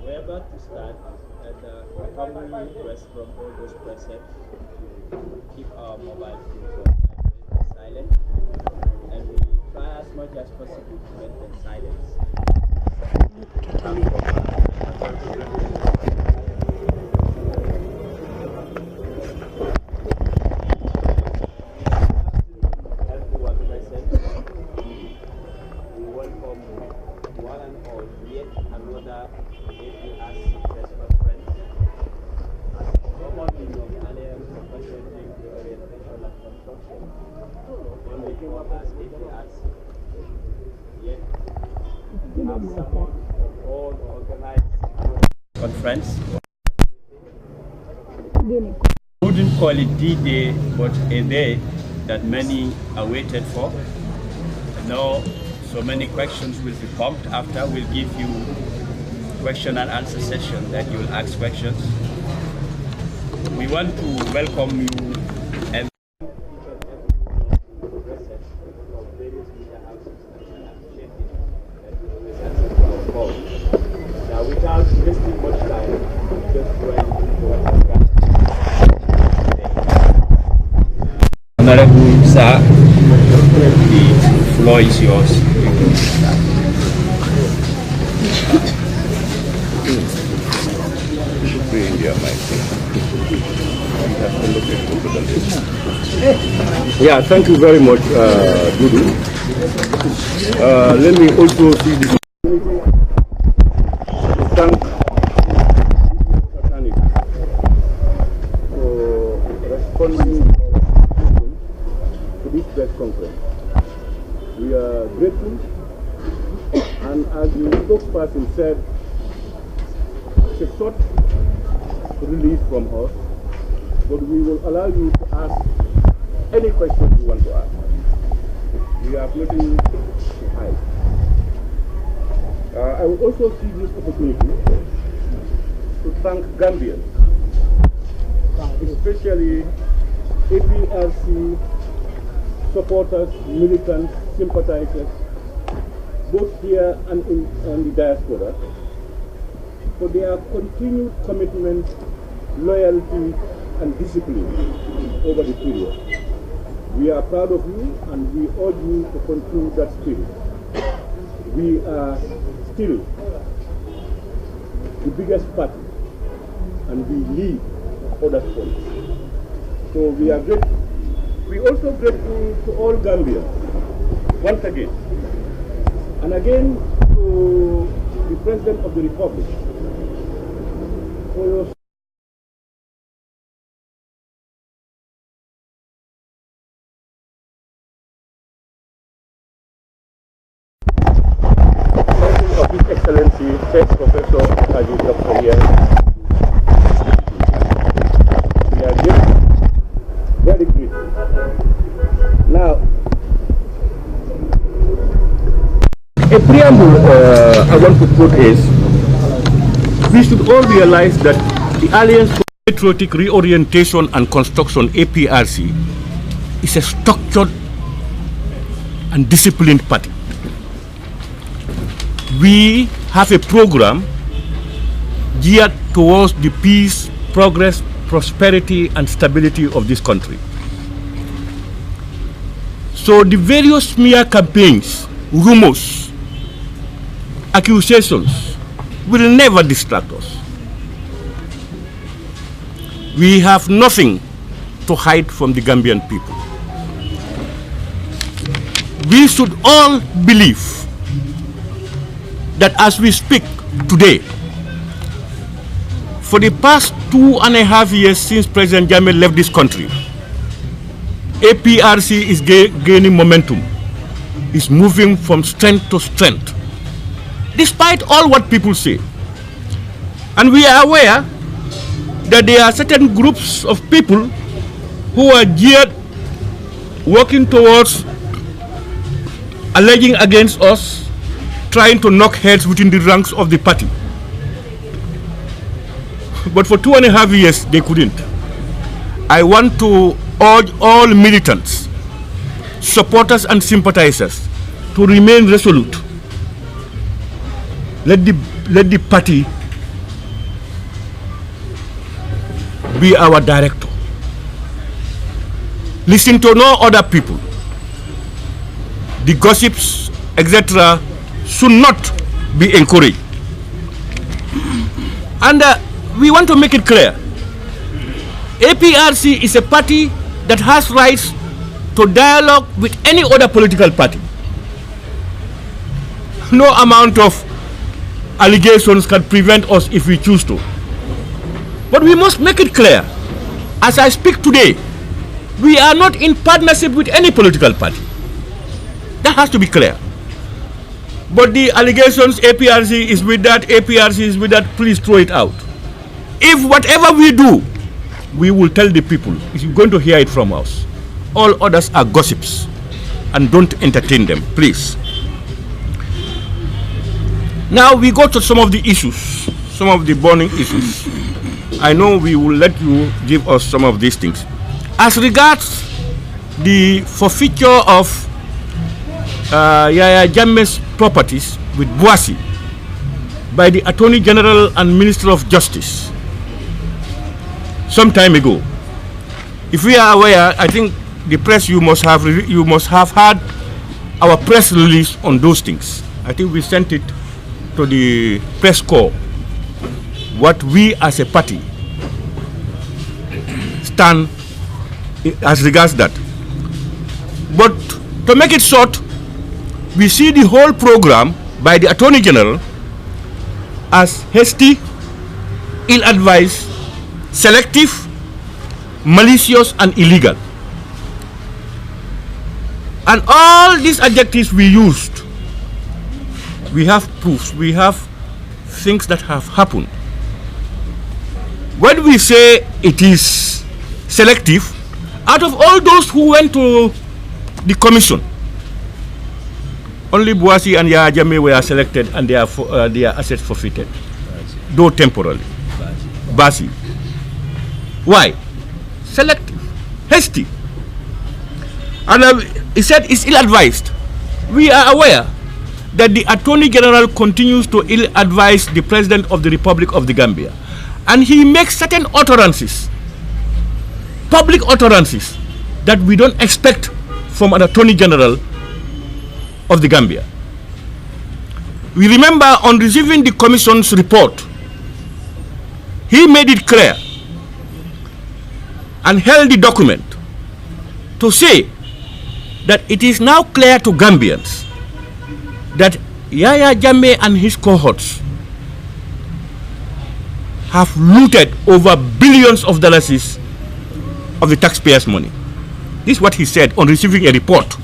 We're about to start, and I humbly request from all those present to keep our mobile phones silent, and we try as much as possible to maintain silence. Everyone present, we welcome one and all yet another APRC press conference. As commonly known, Alliance representing the orientation of construction, only known as APRC. Yet, we have someone all organized conference. Wouldn't call it D-Day, but a day that many awaited for. Now, so many questions will be pumped after. We'll give you question and answer session that you will ask questions. We want to welcome you and now, without wasting much time, just going into what we got. Honorable Sir, the floor is yours. Yeah, thank you very much, Dudu. Let me also see this. Thank for responding to this press conference. We are grateful, and as the spokesperson said, it's a short release from us, but we will allow you to ask any question you want to ask. We have nothing to hide. I will also see this opportunity to thank Gambians, especially APRC supporters, militants, sympathizers, both here and in the diaspora, for their continued commitment, loyalty, and discipline over the period. We are proud of you, and we urge you to continue that spirit. We are still the biggest party, and we lead other sports. So we are grateful. We are also grateful to all Gambians, once again, and again to the President of the Republic for your of His Excellency, First Professor Haji Dr. here. We are grateful, very grateful. Now, a preamble I want to put is, we should all realize that the Alliance for Patriotic Reorientation and Construction, APRC, is a structured and disciplined party. We have a program geared towards the peace, progress, prosperity, and stability of this country. So the various smear campaigns, rumors, accusations will never distract us. We have nothing to hide from the Gambian people. We should all believe that as we speak today, for the past 2.5 years since President Jammeh left this country, APRC is gaining momentum, is moving from strength to strength. despite all what people say. And we are aware that there are certain groups of people who are geared, working towards alleging against us, trying to knock heads within the ranks of the party. But for 2.5 years, they couldn't. I want to urge all militants, supporters and sympathizers to remain resolute. Let the party be our director. Listen to no other people. The gossips, etc., should not be encouraged. And we want to make it clear. APRC is a party that has rights to dialogue with any other political party. No amount of allegations can prevent us if we choose to. But we must make it clear, as I speak today, we are not in partnership with any political party. That has to be clear. But the allegations, APRC is with that, APRC is with that, please throw it out. If whatever we do, we will tell the people, you're going to hear it from us. All others are gossips, and don't entertain them, please. Now we go to some of the issues, some of the burning issues. I know we will let you give us some of these things. As regards the forfeiture of YAYA Jammeh's properties with Boasi by the Attorney General and Minister of Justice some time ago. If we are aware, I think the press, you must have had our press release on those things. I think we sent it to the press corps, what we as a party stand as regards that. But to make it short, we see the whole program by the Attorney General as hasty, ill-advised, selective, malicious and illegal. And all these adjectives we used, we have proofs, we have things that have happened. When we say it is selective, out of all those who went to the commission, only Boasi and YAYA Jammeh were selected and their assets forfeited, though temporarily. Basi. Why? Selective, hasty. And he said it's ill-advised. We are aware that the Attorney General continues to ill-advise the President of the Republic of the Gambia. And he makes certain utterances, public utterances, that we don't expect from an Attorney General of the Gambia. We remember on receiving the Commission's report, he made it clear and held the document to say that it is now clear to Gambians that YAYA Jammeh and his cohorts have looted over billions of dollars of the taxpayers' money. This is what he said on receiving a report.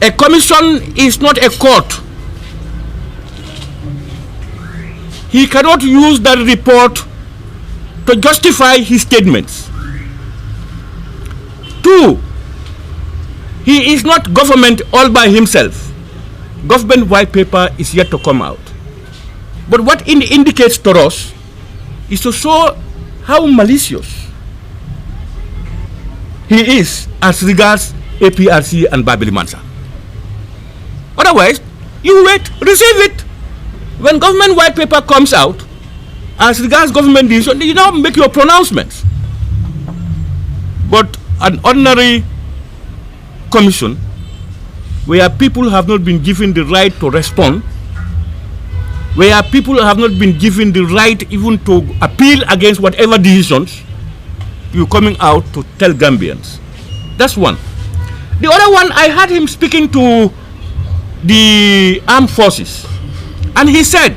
A commission is not a court. He cannot use that report to justify his statements. 2, he is not government all by himself. Government white paper is yet to come out. But what it indicates to us is to show how malicious he is as regards APRC and Babili Mansa. Otherwise, you wait, receive it. When government white paper comes out, as regards government decision, you now make your pronouncements. But an ordinary commission, where people have not been given the right to respond, where people have not been given the right even to appeal against whatever decisions, you coming out to tell Gambians. That's one. The other one, I heard him speaking to the armed forces, and he said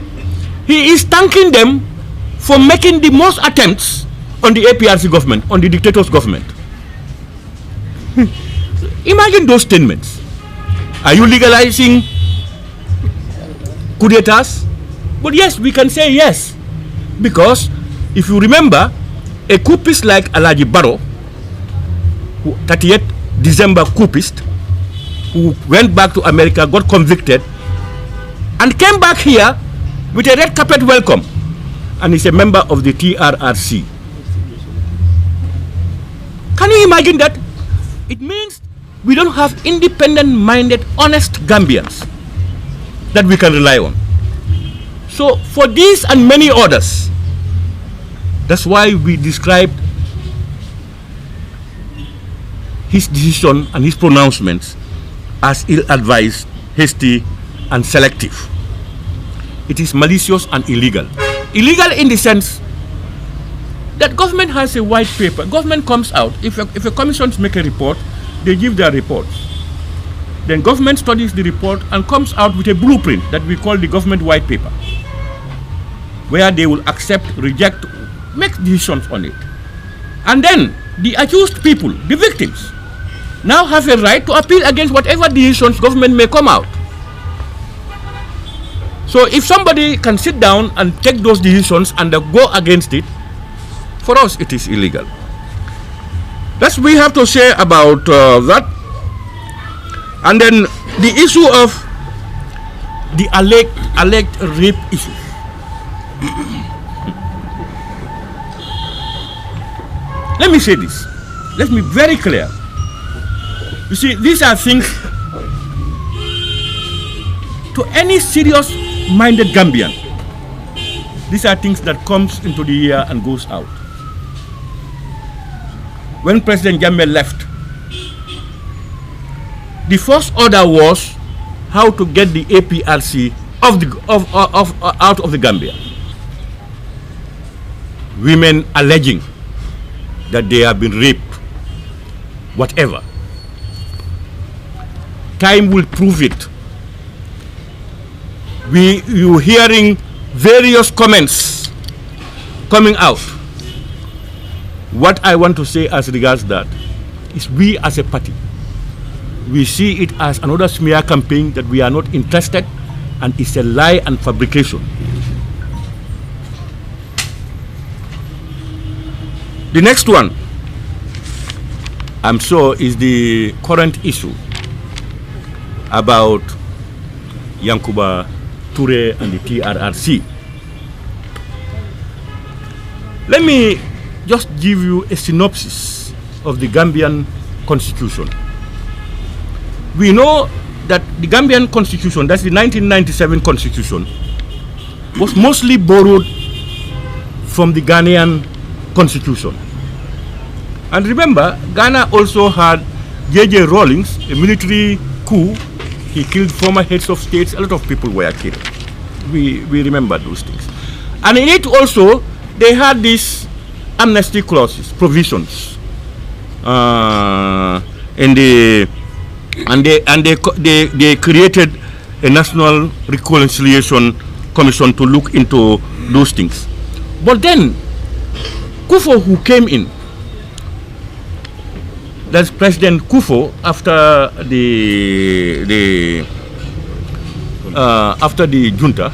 he is thanking them for making the most attempts on the APRC government, on the dictator's government. Imagine those statements. Are you legalizing coup d'etats. But yes, we can say yes. Because if you remember, a coupist like Alaji Barrow, 38th December coupist, who went back to America, got convicted, and came back here with a red carpet welcome. And he's a member of the TRRC. Can you imagine that? It means we don't have independent-minded, honest Gambians that we can rely on. So for these and many others, that's why we described his decision and his pronouncements as ill-advised, hasty, and selective. It is malicious and illegal. Illegal in the sense that government has a white paper. Government comes out. If a commission make a report, they give their reports. Then government studies the report and comes out with a blueprint that we call the government white paper, where they will accept, reject, make decisions on it. And then the accused people, the victims, now have a right to appeal against whatever decisions government may come out. So if somebody can sit down and take those decisions and go against it, for us it is illegal. That's what we have to say about that. And then the issue of the alleged rape issue. Let me say this. Let me be very clear. You see, these are things to any serious-minded Gambian. These are things that comes into the ear and goes out. When President Jammeh left, the first order was how to get the APRC out of the Gambia. Women alleging that they have been raped, whatever. Time will prove it. You're hearing various comments coming out. What I want to say as regards that is we as a party, we see it as another smear campaign that we are not interested, and it's a lie and fabrication. The next one, I'm sure, is the current issue about Yankuba Toure and the TRRC. Let me just give you a synopsis of the Gambian constitution. We know that the Gambian constitution, that's the 1997 constitution, was mostly borrowed from the Ghanaian constitution. And remember, Ghana also had J.J. Rawlings, a military coup. He killed former heads of states. A lot of people were killed. We remember those things. And in it also, they had these amnesty clauses, provisions, they created a national reconciliation commission to look into those things. But then Kufo, who came in, that's President Kufo, after the junta,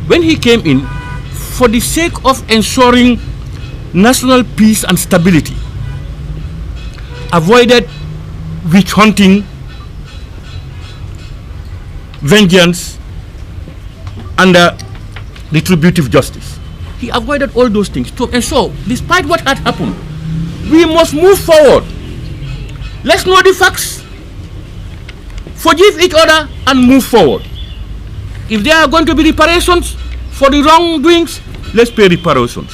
when he came in, for the sake of ensuring national peace and stability, avoided witch hunting, vengeance, and retributive justice. He avoided all those things to ensure, despite what had happened, we must move forward. Let's know the facts, forgive each other, and move forward. If there are going to be reparations for the wrongdoings, let's pay reparations.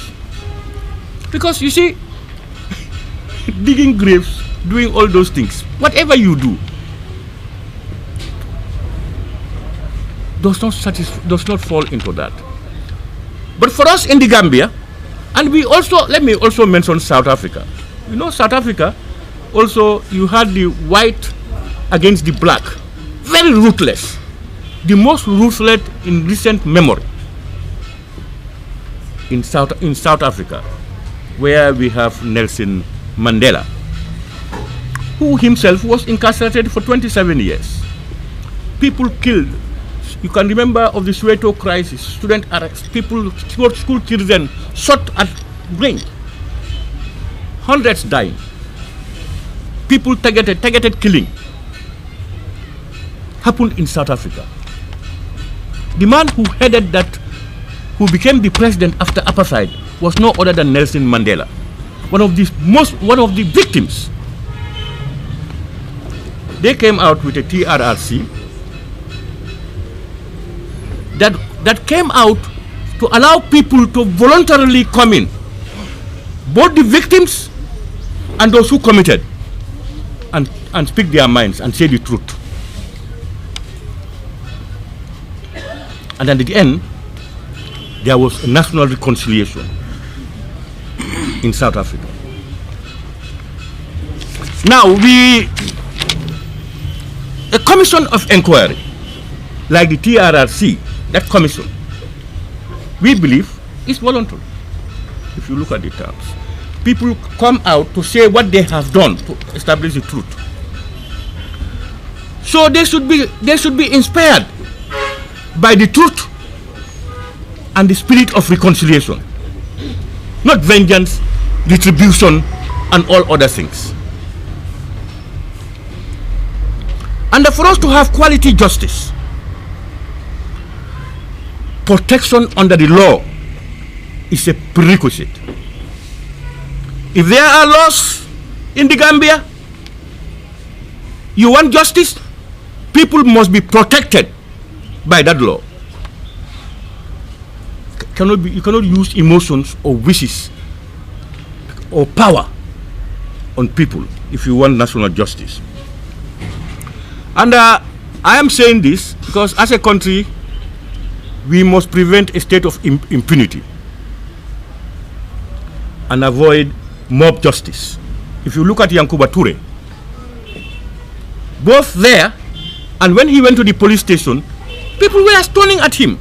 Because you see, digging graves, doing all those things, whatever you do, does not fall into that. But for us in the Gambia, and we also, let me also mention South Africa. You know, South Africa, also you had the white against the black, very ruthless, the most ruthless in recent memory in South Africa, where we have Nelson Mandela, who himself was incarcerated for 27 years. People killed, You can remember of the Soweto crisis, student arrests, people, school children shot at range, hundreds dying, people targeted killing, happened in South Africa. The man who headed that, who became the president after apartheid, was no other than Nelson Mandela, one of the victims. They came out with a TRRC that came out to allow people to voluntarily come in, both the victims and those who committed, and speak their minds and say the truth. And at the end, there was a national reconciliation in South Africa. Now, a commission of inquiry, like the TRRC, that commission, we believe is voluntary. If you look at the terms, people come out to say what they have done to establish the truth. So they should be inspired by the truth and the spirit of reconciliation, not vengeance, retribution, and all other things. And for us to have quality justice, protection under the law is a prerequisite. If there are laws in the Gambia, you want justice, people must be protected by that law. You cannot use emotions or wishes or power on people if you want national justice. And I am saying this because as a country, we must prevent a state of impunity and avoid mob justice. If you look at Yankuba Toure, both there and when he went to the police station, people were stoning at him.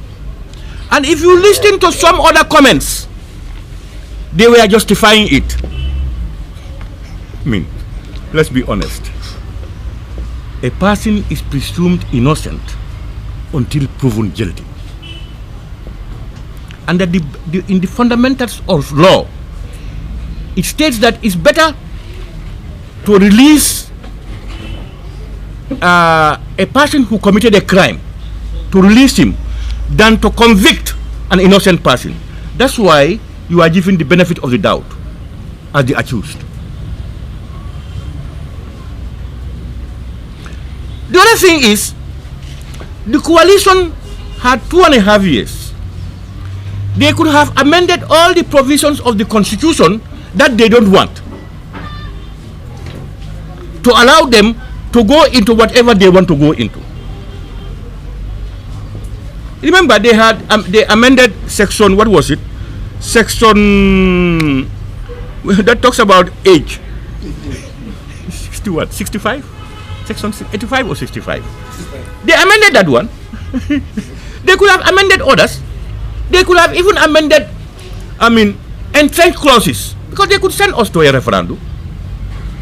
And if you listen to some other comments, they were justifying it. I mean, let's be honest. A person is presumed innocent until proven guilty. And that in the fundamentals of law, it states that it's better to release a person who committed a crime, to release him, than to convict an innocent person. That's why you are given the benefit of the doubt as the accused. The other thing is, the coalition had 2.5 years. They could have amended all the provisions of the Constitution that they don't want, to allow them to go into whatever they want to go into. Remember, they amended section, what was it? Section that talks about age. 60 what? 65? Section 85 or 65? They amended that one. They could have amended others. They could have even amended, entrenched clauses, because they could send us to a referendum.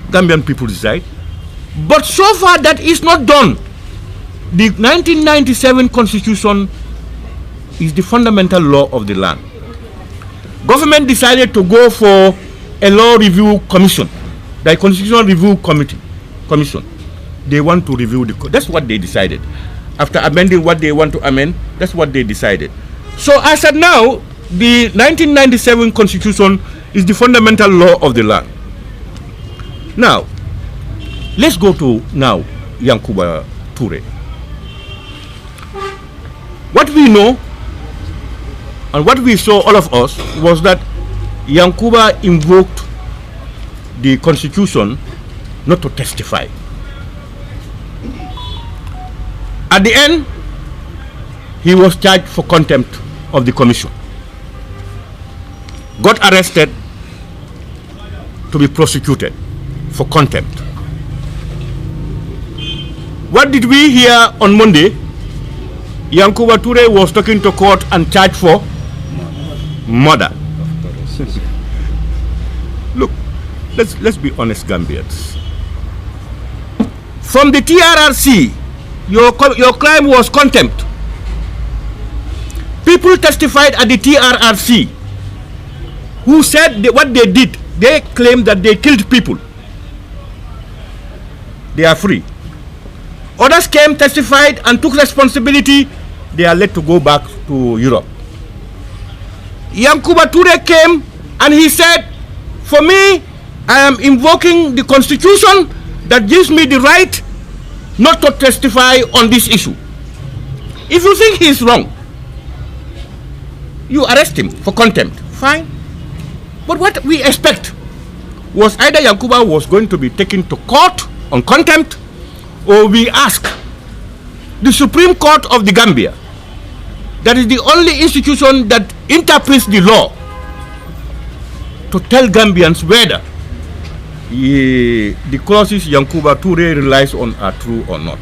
Gambian people decide. But so far that is not done. The 1997 Constitution is the fundamental law of the land. Government decided to go for a law review commission, the Constitutional Review Commission. They want to review that's what they decided. After amending what they want to amend, that's what they decided. So as of now, the 1997 Constitution is the fundamental law of the land. Now, let's go to now Yankuba Toure. What we know and what we saw, all of us, was that Yankuba invoked the Constitution not to testify. At the end, he was charged for contempt of the commission, got arrested to be prosecuted for contempt. What did we hear on Monday? Yankuba Toure was talking to court and charged for murder. Look, let's be honest, Gambians. From the TRRC, your crime was contempt. people testified at the TRRC who said what they did. They claimed that they killed people. They are free. Others came, testified, and took responsibility. They are let to go back to Europe. Yankuba Toure came and he said, for me, I am invoking the constitution that gives me the right not to testify on this issue. If you think he is wrong, you arrest him for contempt. Fine. But what we expect was either Yankuba was going to be taken to court on contempt, or we ask the Supreme Court of the Gambia, that is the only institution that interprets the law, to tell Gambians whether the clauses Yankuba Toure relies on are true or not.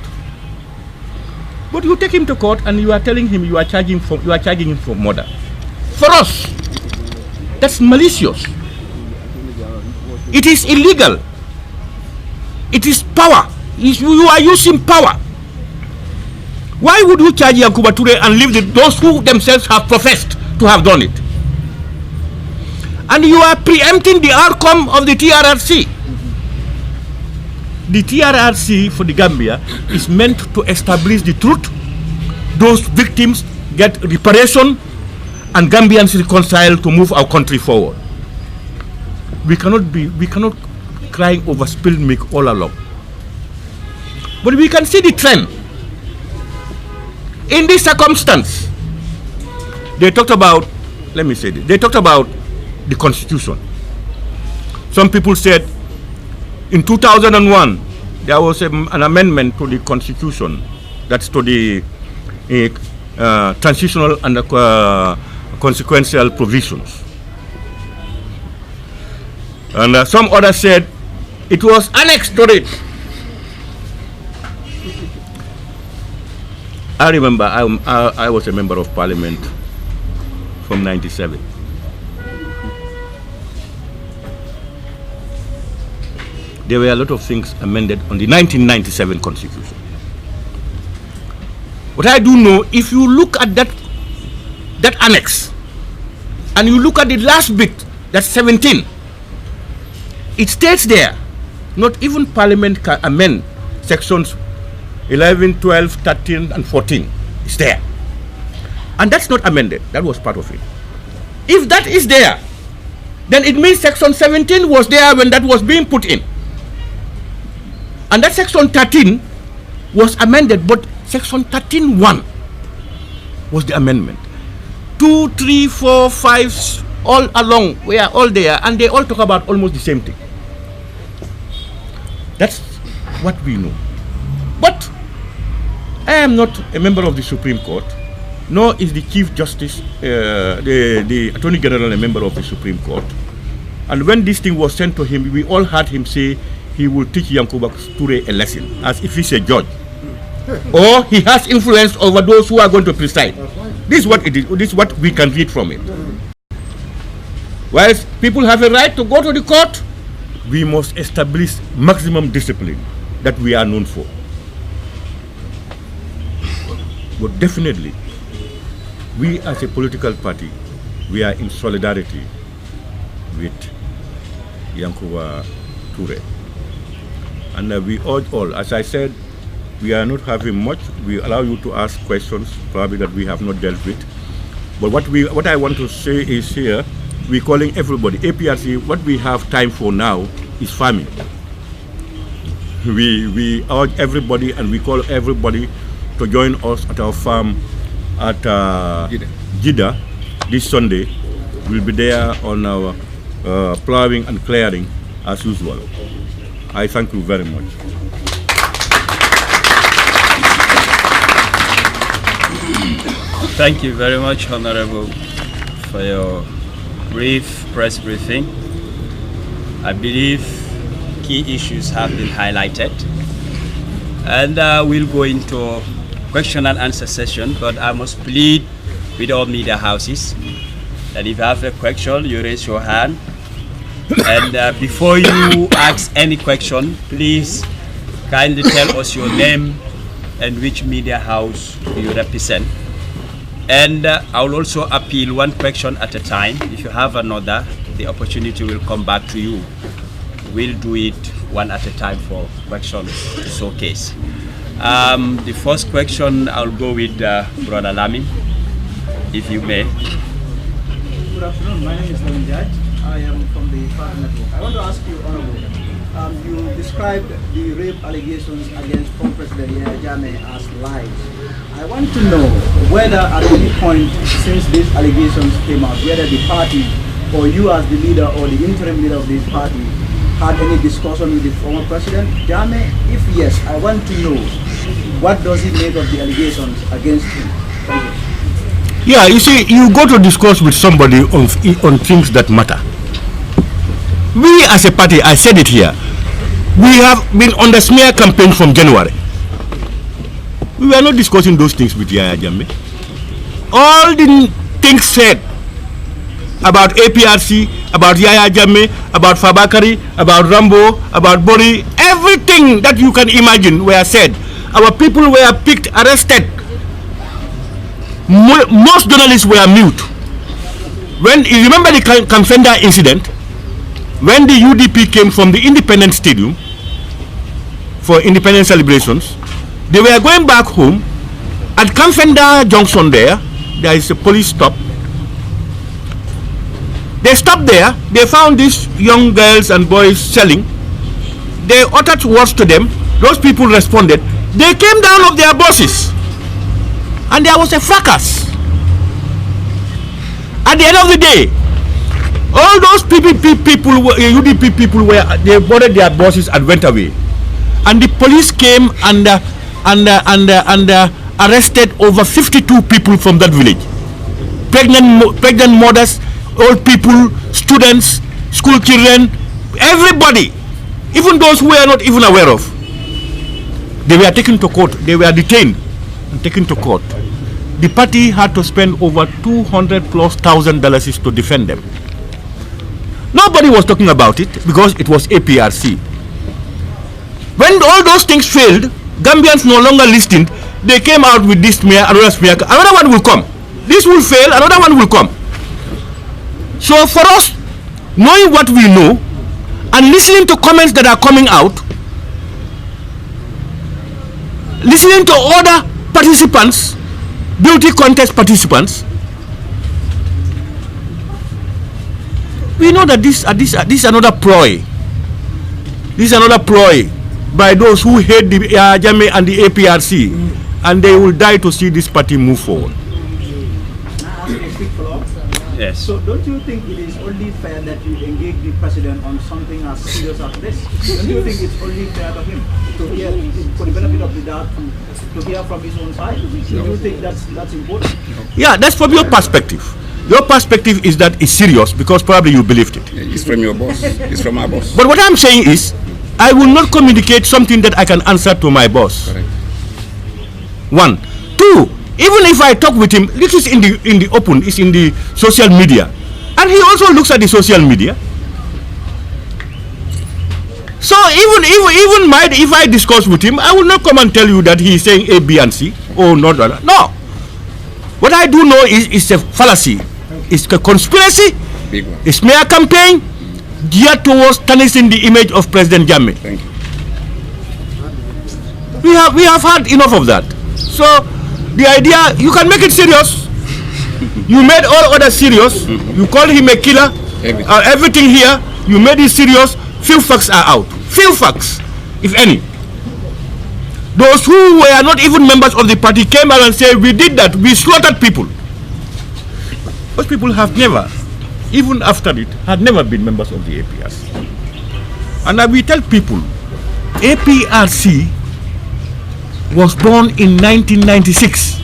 But you take him to court and you are telling him you are charging him for murder. For us, that's malicious. It is illegal. It is power. You are using power. Why would you charge Yankuba Toure and leave those who themselves have professed to have done it? And you are preempting the outcome of the TRRC. The TRRC for the Gambia is meant to establish the truth. Those victims get reparation, and Gambians reconcile to move our country forward. We cannot cry over spilled milk all along. But we can see the trend. In this circumstance, they talked about, let me say this, they talked about the Constitution. Some people said in 2001 there was an amendment to the Constitution, that's to the transitional and consequential provisions. And some others said it was annexed to it. I remember I was a member of Parliament from '97. There were a lot of things amended on the 1997 Constitution. What I do know, if you look at that annex, and you look at the last bit, that's 17, it states there, not even Parliament can amend sections 11, 12, 13, and 14. It's there. And that's not amended. That was part of it. If that is there, then it means section 17 was there when that was being put in. And that section 13 was amended, but section 13(1) was the amendment. 2, 3, 4, 5, all along, we are all there, and they all talk about almost the same thing. That's what we know. But I am not a member of the Supreme Court, nor is the Chief Justice, the Attorney General, a member of the Supreme Court. And when this thing was sent to him, we all heard him say he will teach Yankuba Toure a lesson, as if he's a judge. Or he has influence over those who are going to preside. This is what it is. This is what we can read from it. Whilst people have a right to go to the court, we must establish maximum discipline that we are known for. But definitely, we as a political party, we are in solidarity with Yankuba Toure. And we urge all, as I said, we are not having much. We allow you to ask questions, probably that we have not dealt with. But what I want to say is here, we're calling everybody, APRC, what we have time for now is farming. We urge everybody and we call everybody to join us at our farm at Jeddah this Sunday. We'll be there on our plowing and clearing as usual. I thank you very much. Thank you very much, Honorable, for your brief press briefing. I believe key issues have been highlighted. And we'll go into question and answer session, but I must plead with all media houses that if you have a question, you raise your hand. And before you ask any question, please kindly tell us your name and which media house you represent. And I will also appeal one question at a time. If you have another, the opportunity will come back to you. We'll do it one at a time for questions to showcase. The first question, I'll go with Brother Lami, if you may. Good afternoon. My name is Levin Judge. I am from the Party Network. I want to ask you, Honorable, you described the rape allegations against former President YAYA Jammeh as lies. I want to know whether at any point since these allegations came out, whether the party or you as the leader or the interim leader of this party had any discussion with the former President Jammeh. If yes, I want to know what does he make of the allegations against him. Thank you. Yeah, you see, you go to discuss with somebody on things that matter. We as a party, I said it here, we have been on the smear campaign from January. We were not discussing those things with YAYA Jammeh. All the things said about APRC, about YAYA Jammeh, about Fabakary, about Rambo, about Bori, everything that you can imagine were said. Our people were picked, arrested. Most journalists were mute. When you remember the Kamfenda incident, when the UDP came from the Independence Stadium for independence celebrations, they were going back home. At Kamfenda Junction there is a police stop. They stopped there, they found these young girls and boys selling. They uttered words to them, those people responded. They came down off their buses and there was a fracas. At the end of the day, all those UDP people they boarded their buses and went away. And the police came and arrested over 52 people from that village. Pregnant mothers, old people, students, school children, everybody, even those who were not even aware of. They were taken to court. They were detained and taken to court. The party had to spend over $200,000+ to defend them. Nobody was talking about it because it was APRC. When all those things failed, Gambians no longer listened. They came out with this smear, another one will come. This will fail, another one will come. So for us, knowing what we know and listening to comments that are coming out, listening to other participants, beauty contest participants, we know that this is another ploy. This is another ploy by those who hate the Jammeh and the APRC, and they will die to see this party move forward. Yes. So don't you think it is only fair that you engage the president on something as serious as this? Don't you think it's only fair to him to hear, for the benefit of the doubt, to hear from his own side? Do you think that's important? Yeah, that's from your perspective. Your perspective is that it's serious because probably you believed it. It's from your boss. It's from our boss. But what I'm saying is, I will not communicate something that I can answer to my boss. Correct. One. Two, even if I talk with him, this is in the open, it's in the social media. And he also looks at the social media. So even if I discuss with him, I will not come and tell you that he is saying A, B, and C. Oh, no. No. What I do know is it's a fallacy. It's a conspiracy. Big one. It's smear campaign geared towards tarnishing the image of President Jammeh. Thank you. We have had enough of that. So the idea, you can make it serious. You made all others serious. You called him a killer. Everything here, you made it serious. Few facts are out. Few facts, if any. Those who were not even members of the party came out and said, we did that, we slaughtered people. Those people have never, even after it, had never been members of the APRC. And we tell people, APRC was born in 1996.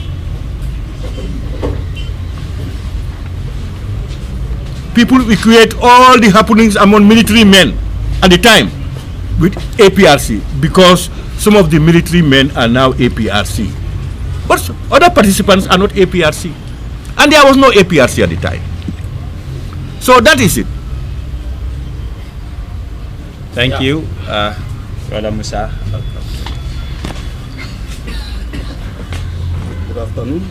People equate all the happenings among military men at the time with APRC because some of the military men are now APRC. But other participants are not APRC. And there was no APRC at the time. So that is it. Thank you, Brother Musa. Good afternoon.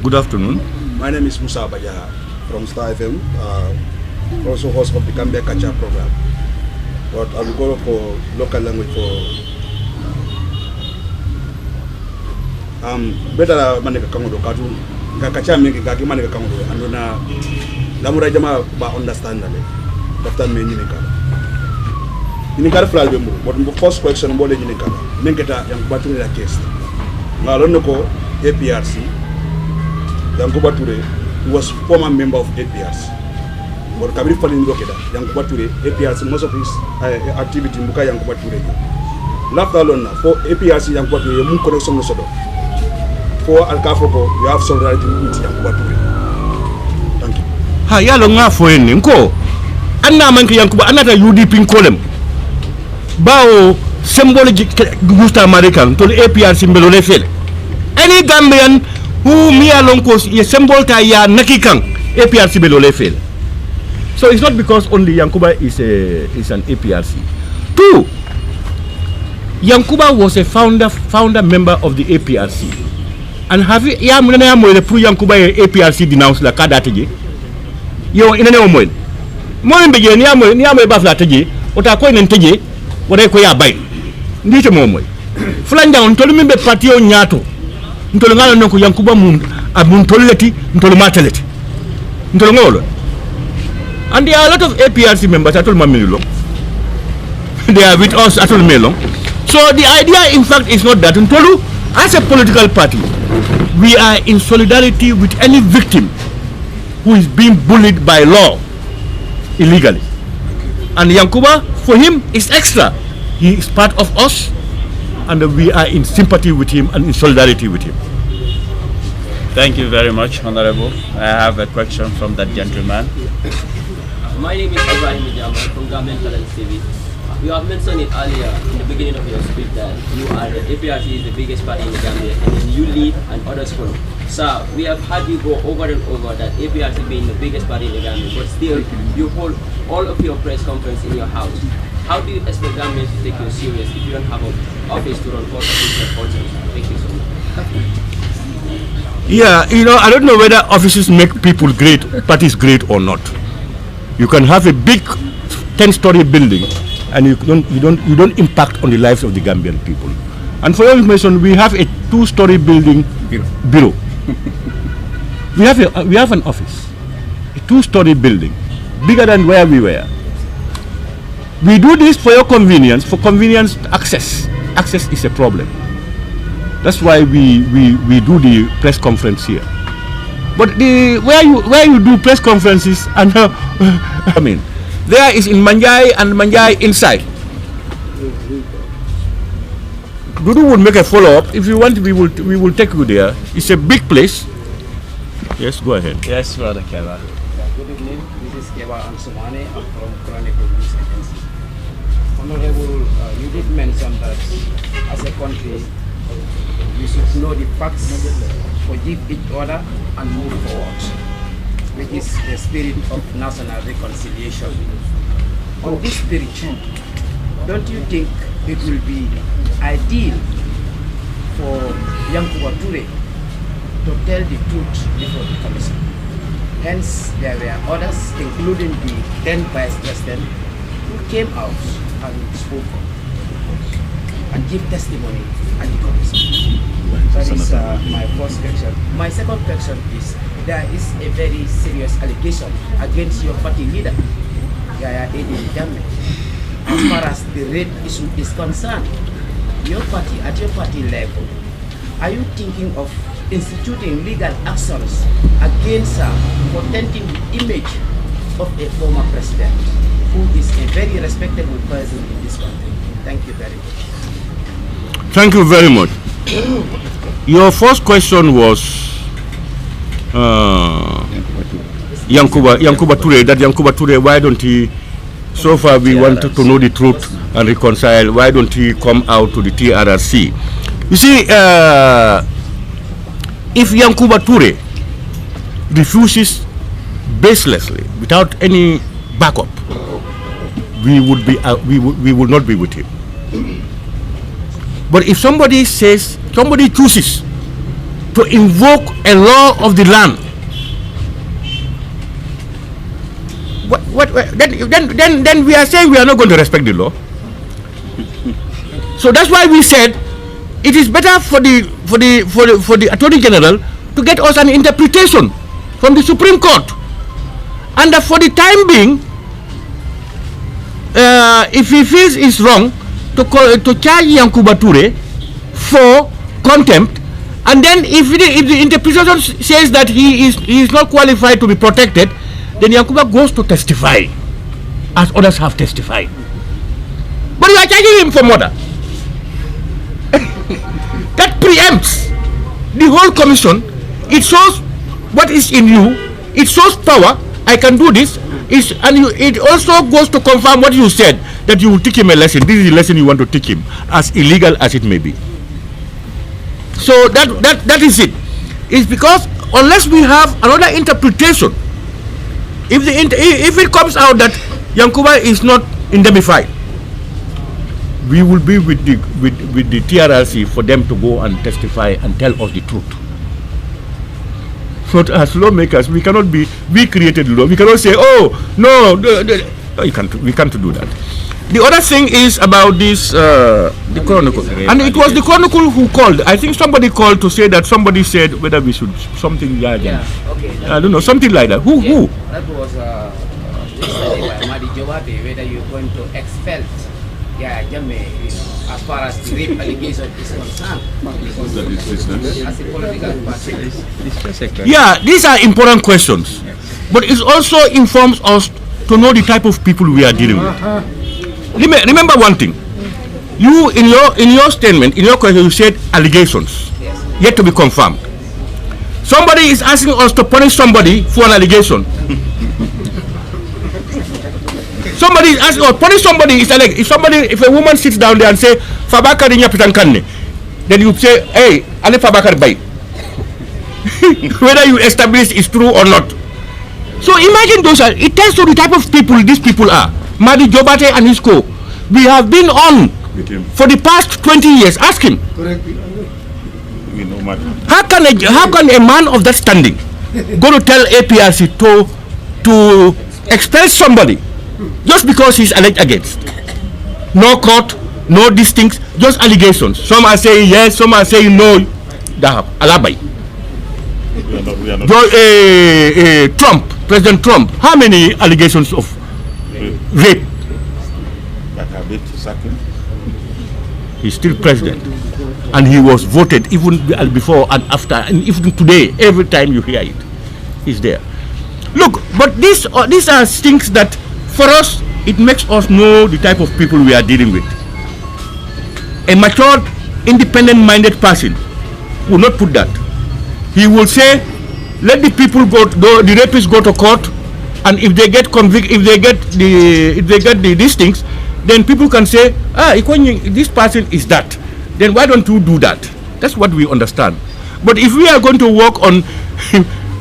Good afternoon. My name is Musa Bajaha from Star FM, also host of the Gambia Kacha program. But I will go for local language for better manika kangodo katu kacha mingi kaki manika kangodo andona lamura jama ba understand nale daftan me nyini kala flal be mu but the first question mbo le nyini kala mengeta yang baturi la case ngalon ko APRC Yankuba Toure was former member of APRC. But Kabiri Falin Rokeda, Yankuba Toure, APRC, most of his activity Muka Yankuba Toure. Left alone for APRC Yankuba Toure, Mun connection no sodo. For Alcafoko, we have solidarity with Yankuba Toure. Thank you. Ha yalo nga fo en nko. Anna manke Yankuba anata UDP kolem. Bao symbolic gusta American to APRC mbelo le fele. Any Gambian who me along cause ye symbol ta ya nakikang APRC belole fail. So it's not because only Yankuba is an APRC. Two, Yankuba was a founder member of the APRC. And have you ya muna ya mo le pro Yankuba APRC denounce la kada teje. Yo inene o mo. Mo mbe je ni amo ba fla teje, o ta ko nen teje, o dai ko ya bay. Ndite mo mo. Flanja on tolu mbe parti o nyato. Ntolo ngalo noko Yankuba muntoleti ntolo mateleti ntolo ngolo, and there are a lot of APRC members at all mamilo. They are with us at all melo. So the idea in fact is not that ntolo as a political party we are in solidarity with any victim who is being bullied by law illegally, and Yankuba for him is extra. He is part of us, and we are in sympathy with him and in solidarity with him. Thank you very much, Honorable. I have a question from that gentleman. My name is Ibrahim Jammeh from Government Talent TV. You have mentioned it earlier in the beginning of your speech that you are the APRC is the biggest party in the Gambia, and then you lead and others follow. Sir, we have had you go over and over that APRC being the biggest party in the Gambia, but still you hold all of your press conference in your house. How do you expect Gambians to take you serious if you don't have an office to run for official functions? Thank you so much. Yeah, I don't know whether offices make people great, parties great or not. You can have a big 10-story building, and you don't impact on the lives of the Gambian people. And for your information, we have a 2-story building bureau. we have an office, a 2-story building, bigger than where we were. We do this for your convenience, for convenience access. Access is a problem. That's why we do the press conference here. But where you do press conferences, and I mean, there is in Manjai and Manjai inside. Dudu would make a follow-up. If you want, we will take you there. It's a big place. Yes, go ahead. Yes, Brother Keba. Good evening. This is Keba Ansumane. I'm from Chronicle News Agency. Honorable, you did mention that as a country, we should know the facts, forgive each other, and move forward, which is the spirit of national reconciliation. On this spirit, don't you think it will be ideal for Yankuba Toure to tell the truth before the commission? Hence, there were others, including the then Vice President, who came out and spoke and give testimony at the commission. That is my first question. My second question is, there is a very serious allegation against your party leader, YAYA Jammeh. As far as the rape issue is concerned, your party, at your party level, are you thinking of instituting legal actions against her for tainting the image of a former president who is a very respectable person in this country? Thank you very much. Thank you very much. Your first question was Yankuba Toure. That Yankuba Toure, why don't he? So far, we wanted to know the truth and reconcile. Why don't he come out to the TRRC? You see, if Yankuba Toure refuses baselessly, without any backup, we would not be with him. But if somebody chooses to invoke a law of the land. Then we are saying we are not going to respect the law. So that's why we said it is better for the Attorney General to get us an interpretation from the Supreme Court, and for the time being, if he feels it's wrong to charge Yankuba Toure for contempt, and then if the interpretation says that he is not qualified to be protected, then Yankuba goes to testify, as others have testified. But you are charging him for murder. That preempts the whole commission. It shows what is in you. It shows power. I can do this. It also goes to confirm what you said, that you will teach him a lesson. This is the lesson you want to teach him, as illegal as it may be. So that is it. It's because unless we have another interpretation, if it comes out that Yankuba is not indemnified, we will be with the TRRC for them to go and testify and tell us the truth. But as lawmakers, we cannot be, we created law. We cannot say, oh, no, we can't do that. The other thing is about this, the Chronicle. And it was the Chronicle who called. I think somebody called to say that somebody said whether we should, something like that. Yeah, okay. I don't know, something like that. Who? That was by Madi Jowabe, whether you're going to expel YAYA Jammeh, as far as the rape allegation is concerned. As a political party. Yeah, these are important questions. But it also informs us to know the type of people we are dealing with. Remember one thing. You, in your statement, in your question, you said allegations, yet to be confirmed. Somebody is asking us to punish somebody for an allegation. Somebody is asking us, punish somebody is like, if a woman sits down there and say, Fabakari Nyapitankanne, then you say, hey, Ale Fabakari Bay. Whether you establish it's true or not. So imagine those are, it tells you the type of people these people are. Madi Jobate and his co. We have been on for the past 20 years. Ask him. How can a man of that standing go to tell APRC to expel somebody just because he's alleged against? No court, no these things, just allegations. Some are saying yes, some are saying no. Alabai. Trump, President Trump, how many allegations of rape? He's still president, and he was voted even before and after, and even today. Every time you hear it, he's there. Look, but these are things that, for us, it makes us know the type of people we are dealing with. A matured, independent-minded person will not put that. He will say, let the people the rapists go to court, and if they get convicted, if they get these things, then people can say, this person is that. Then why don't you do that? That's what we understand. But if we are going to work on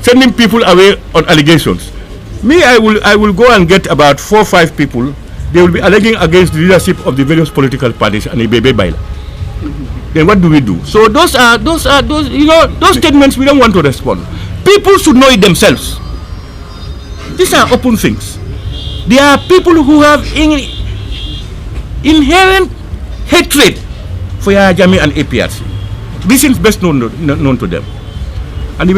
sending people away on allegations, I will go and get about 4 or 5 people. They will be alleging against the leadership of the various political parties and Ibebe Baila. Then what do we do? So those statements we don't want to respond. People should know it themselves. These are open things. There are people who have inherent hatred for YAYA Jammeh and APRC. This is best known to them. And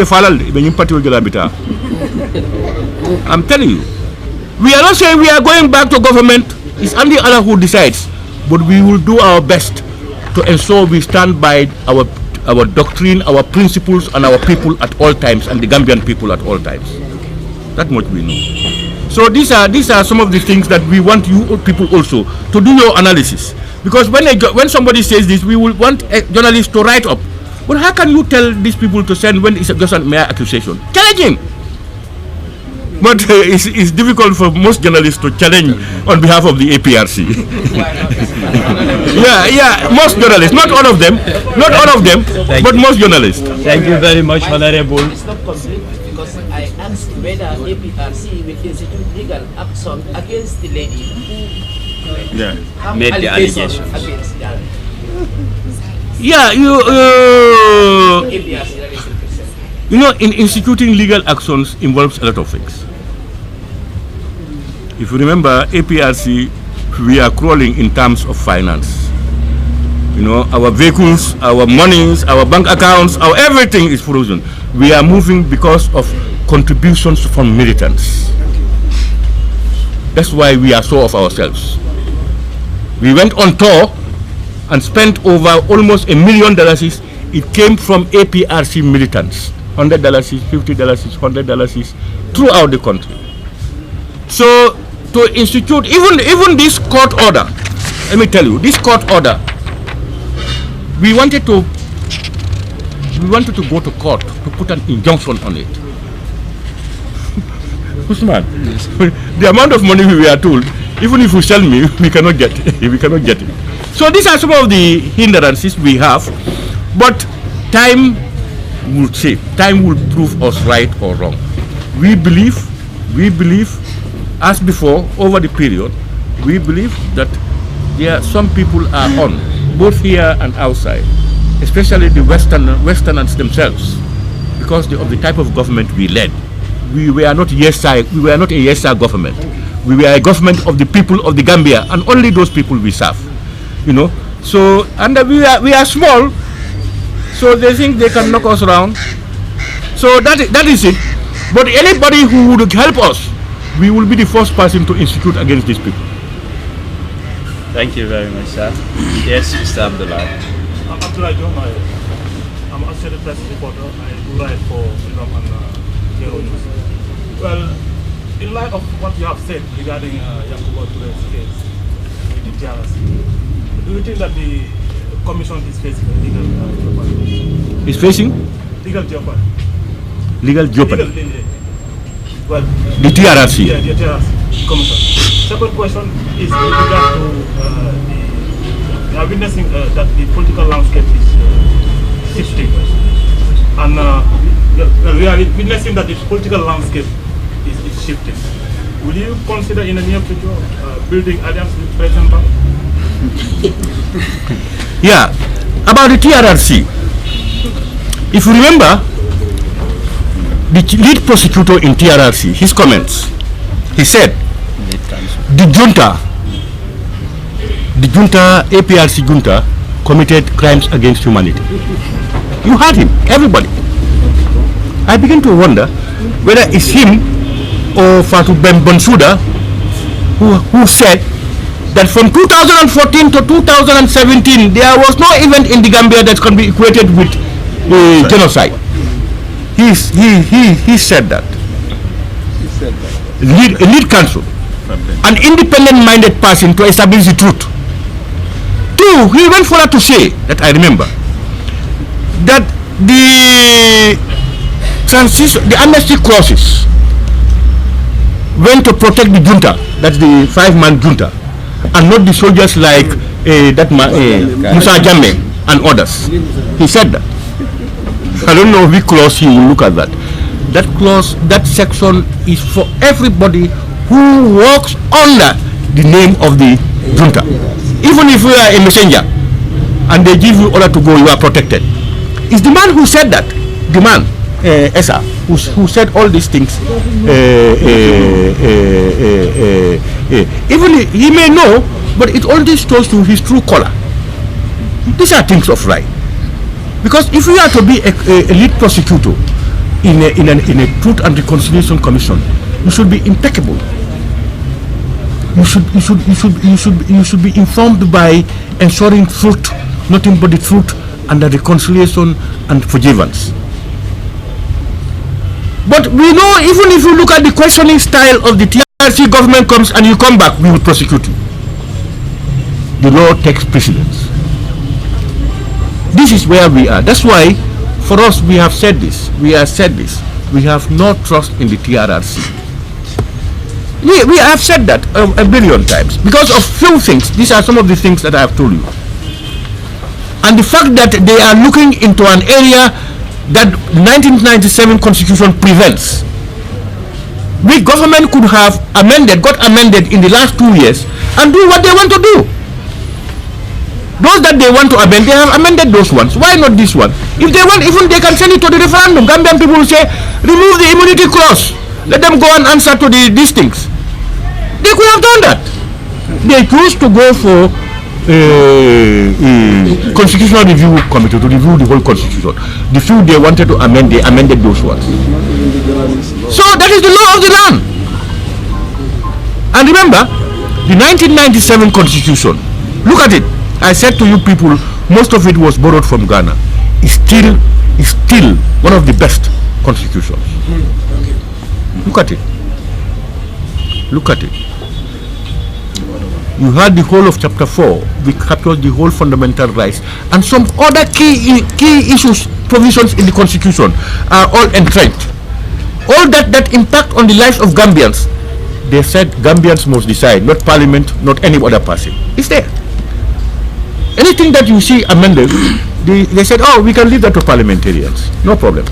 I'm telling you, we are not saying we are going back to government. It's only Allah who decides. But we will do our best to ensure we stand by our doctrine, our principles, and our people at all times, and the Gambian people at all times. That much we know. So these are some of the things that we want you people also to do your analysis. Because when somebody says this, we will want a journalist to write up. But how can you tell these people to send when it's just a mere accusation? Challenge him. But it's difficult for most journalists to challenge on behalf of the APRC. yeah, most journalists, not all of them, but most journalists. Thank you very much, Honorable. It's not complete because I asked whether APRC will institute legal action against the lady who made the allegation against Yeah, APRC. You know, in instituting legal actions involves a lot of things. If you remember, APRC, we are crawling in terms of finance. You know, our vehicles, our monies, our bank accounts, our everything is frozen. We are moving because of contributions from militants. That's why we are so of ourselves. We went on tour and spent over almost $1 million. It came from APRC militants. $100, $50, $100 throughout the country. So to institute even this court order, let me tell you, this court order, we wanted to go to court to put an injunction on it. Usman, the amount of money we are told, even if you sell me, we cannot get it. So these are some of the hindrances we have, but time will say, time will prove us right or wrong. We believe, as before, over the period, we believe that some people are on, both here and outside, especially the Westerners themselves, because of the type of government we led. We were not a yes sir government. We were a government of the people of the Gambia, and only those people we serve. You know, so and we are small, so they think they can knock us around. So that is it. But anybody who would help us, we will be the first person to institute against these people. Thank you very much, sir. Yes, Mr. Abdullah. I'm Abdullah Jomai. I'm an associate press reporter. I do write for Freedom and Yellow News. Well, in light of what you have said regarding Yankuba Touré's case with the TRC, do you think that the commission is facing legal jeopardy? Is facing? Legal jeopardy. Legal jeopardy? Well, the TRC? Yeah, the TRC commission. Second question is with regard to we are witnessing that the political landscape is shifting. And we are witnessing that the political landscape is shifting. Will you consider in the near future building alliance with President Biden? Yeah, about the TRRC. If you remember, the lead prosecutor in TRRC, his comments, he said, the junta, APRC junta, committed crimes against humanity. You heard him, everybody. I begin to wonder whether it's him or Fatou Ben Bensouda who said that from 2014 to 2017 there was no event in the Gambia that can be equated with genocide. He said that. Lead counsel, an independent-minded person to establish the truth. Two, he went further to say that I remember that the amnesty clauses went to protect the junta, that's the 5-man junta, and not the soldiers like YAYA Jammeh and others. He said that. I don't know which clause he will look at that. That clause, that section is for everybody who works under the name of the junta. Even if you are a messenger and they give you order to go, you are protected. It's the man who said that, the man, Esa, who said all these things. Even he may know, but it only shows to his true color. These are things of right. Because if you are to be a lead prosecutor in a Truth and Reconciliation Commission, you should be impeccable. You should be informed by ensuring truth, nothing but the truth, and the reconciliation and forgiveness. But we know, even if you look at the questioning style of the TRC government comes and you come back, we will prosecute you. The law takes precedence. This is where we are. That's why, for us, we have said this. We have no trust in the TRRC. We have said that a billion times because of few things. These are some of the things that I have told you. And the fact that they are looking into an area that 1997 Constitution prevents. The government could have got amended in the last 2 years and do what they want to do. Those that they want to amend, they have amended those ones. Why not this one? If they want, even they can send it to the referendum. Gambian people will say, remove the immunity clause. Let them go and answer to these things. They could have done that. They choose to go for Constitutional Review Committee to review the whole constitution. The few they wanted to amend, they amended those ones. So that is the law of the land. And remember, the 1997 constitution, look at it. I said to you people, most of it was borrowed from Ghana. It's still one of the best constitutions. Look at it. Look at it. You had the whole of chapter 4, which captures the whole fundamental rights, and some other key issues, provisions in the constitution are all entrenched. All that impact on the lives of Gambians, they said Gambians must decide, not parliament, not any other person. It's there. Anything that you see amended, they said, oh, we can leave that to parliamentarians. No problem.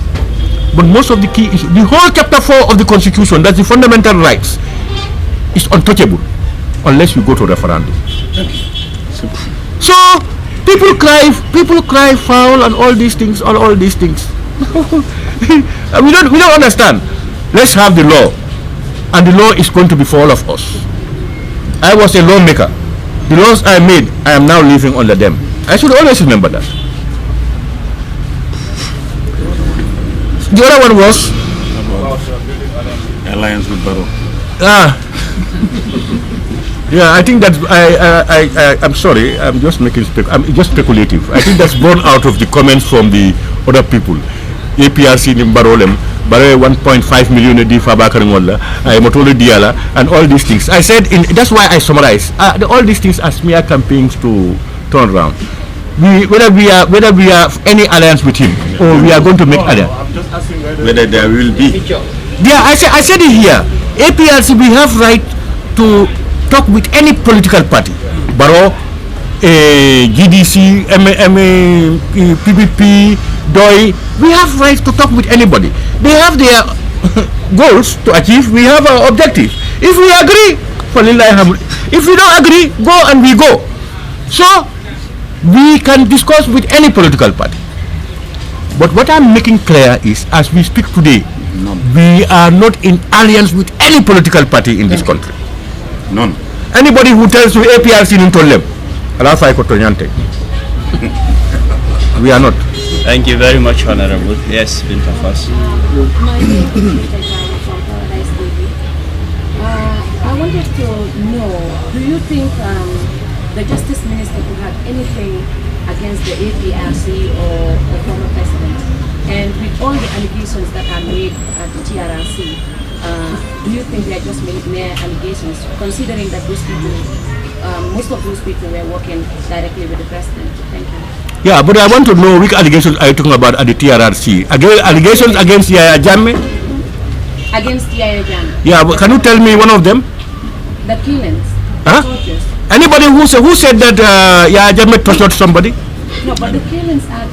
But most of the key issues, the whole chapter 4 of the constitution, that's the fundamental rights, is untouchable unless you go to referendum. So people cry foul and all these things, all these things. we don't understand. Let's have the law, and the law is going to be for all of us. I was a lawmaker. The laws I made, I am now living under them. I should always remember that. The other one was alliance with Barrow. Yeah, I think that I'm sorry. I'm just speculative. I think that's born out of the comments from the other people. APRC in Barolem, Barre 1.5 million di Fabakaringola, Motolo Diala, and all these things. I said, that's why I summarize. All these things are smear campaigns to turn around. Whether we are any alliance with him, or we are going to make alliance. Whether there will be. Yeah, I said it here. APRC, we have right to talk with any political party. Barrow, GDC, PPP, DOI. We have right to talk with anybody. They have their goals to achieve. We have our objective. If we agree, if we don't agree, go and we go. So we can discuss with any political party. But what I'm making clear is, as we speak today, we are not in alliance with any political party in this country. None. Anybody who tells you APRC in Tolem, we are not. Thank you very much, Honorable. Yes, Binta first. My name is YAYA JAMMEH from Paradise TV. I wanted to know, do you think the Justice Minister could have anything against the APRC or the former president? And with all the allegations that are made at the TRRC, do you think they are just mere allegations, considering that those people, most of those people were working directly with the president? Thank you. Yeah, but I want to know which allegations are you talking about at the TRRC? Allegations against YAYA JAMMEH? Against YAYA JAMMEH. Yeah, but can you tell me one of them? The killings. Huh? Tortures. Anybody who said that YAYA JAMMEH tortured somebody? No, but the killings are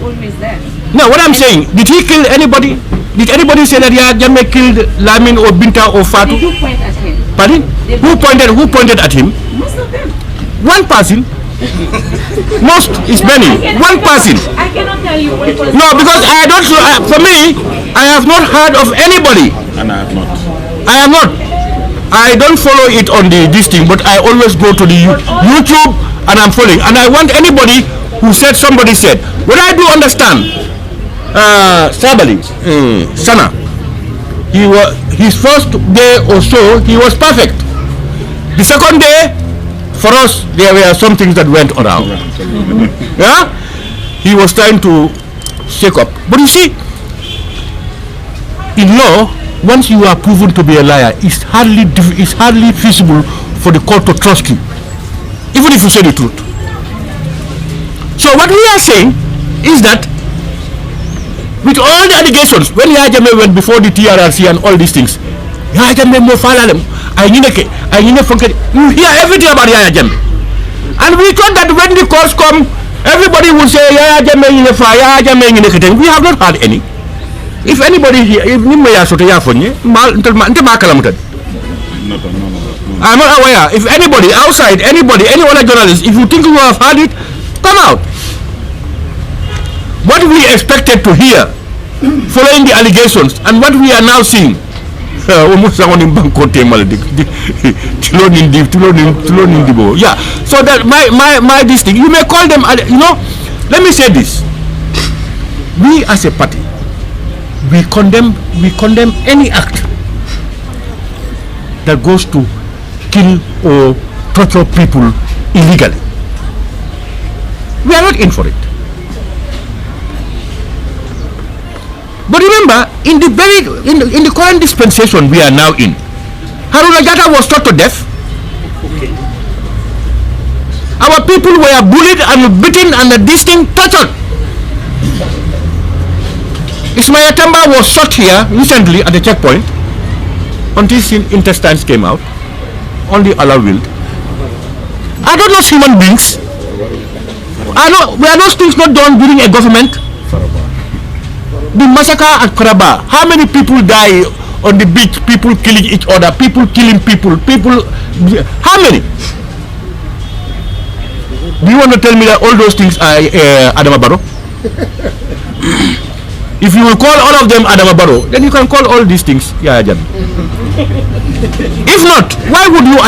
always there. No, what I'm saying, did he kill anybody? Did anybody say that YAYA JAMMEH killed Lamin or Binta or Fatu? They do point at him. Pardon? Who pointed at him? Most of them. One person. Most is many. One person. I cannot tell you what was. No, because I don't. For me, I have not heard of anybody. And I have not. I am not. I don't follow it on this thing, but I always go to the YouTube and I'm following. And I want anybody who said somebody said. What I do understand, Sabali, Sana, his first day or so, he was perfect. The second day, for us, there were some things that went around. Yeah? He was trying to shake up. But you see, in law, once you are proven to be a liar, it's hardly feasible for the court to trust you, even if you say the truth. So what we are saying is that with all the allegations, when YAYA JAMMEH went before the TRRC and all these things, YAYA JAMMEH mo falalem. You hear everything about YAYA JAMMEH. And we thought that when the courts come, everybody will say YAYA JAMMEH in the fire, YAYA JAMMEH in the kitchen. We have not had any. If anybody here, if No. I'm not aware. If anybody outside, any other journalist, if you think you have heard it, come out. What we expected to hear following the allegations and what we are now seeing. Yeah. So that my this thing, you may call them, let me say this. We as a party, we condemn any act that goes to kill or torture people illegally. We are not in for it. But remember, in the current dispensation we are now in, Haruna Jatta was shot to death. Okay. Our people were bullied and beaten and this thing tortured. Ismail Tamba was shot here recently at the checkpoint until his intestines came out. Only Allah willed. Are those human beings? Were those things not done during a government? The massacre at Karaba, how many people die on the beach, people killing each other, people killing people, how many? Do you want to tell me that all those things are Adama Barrow? If you will call all of them Adama Barrow, then you can call all these things Yaya Jammeh. If not, why would you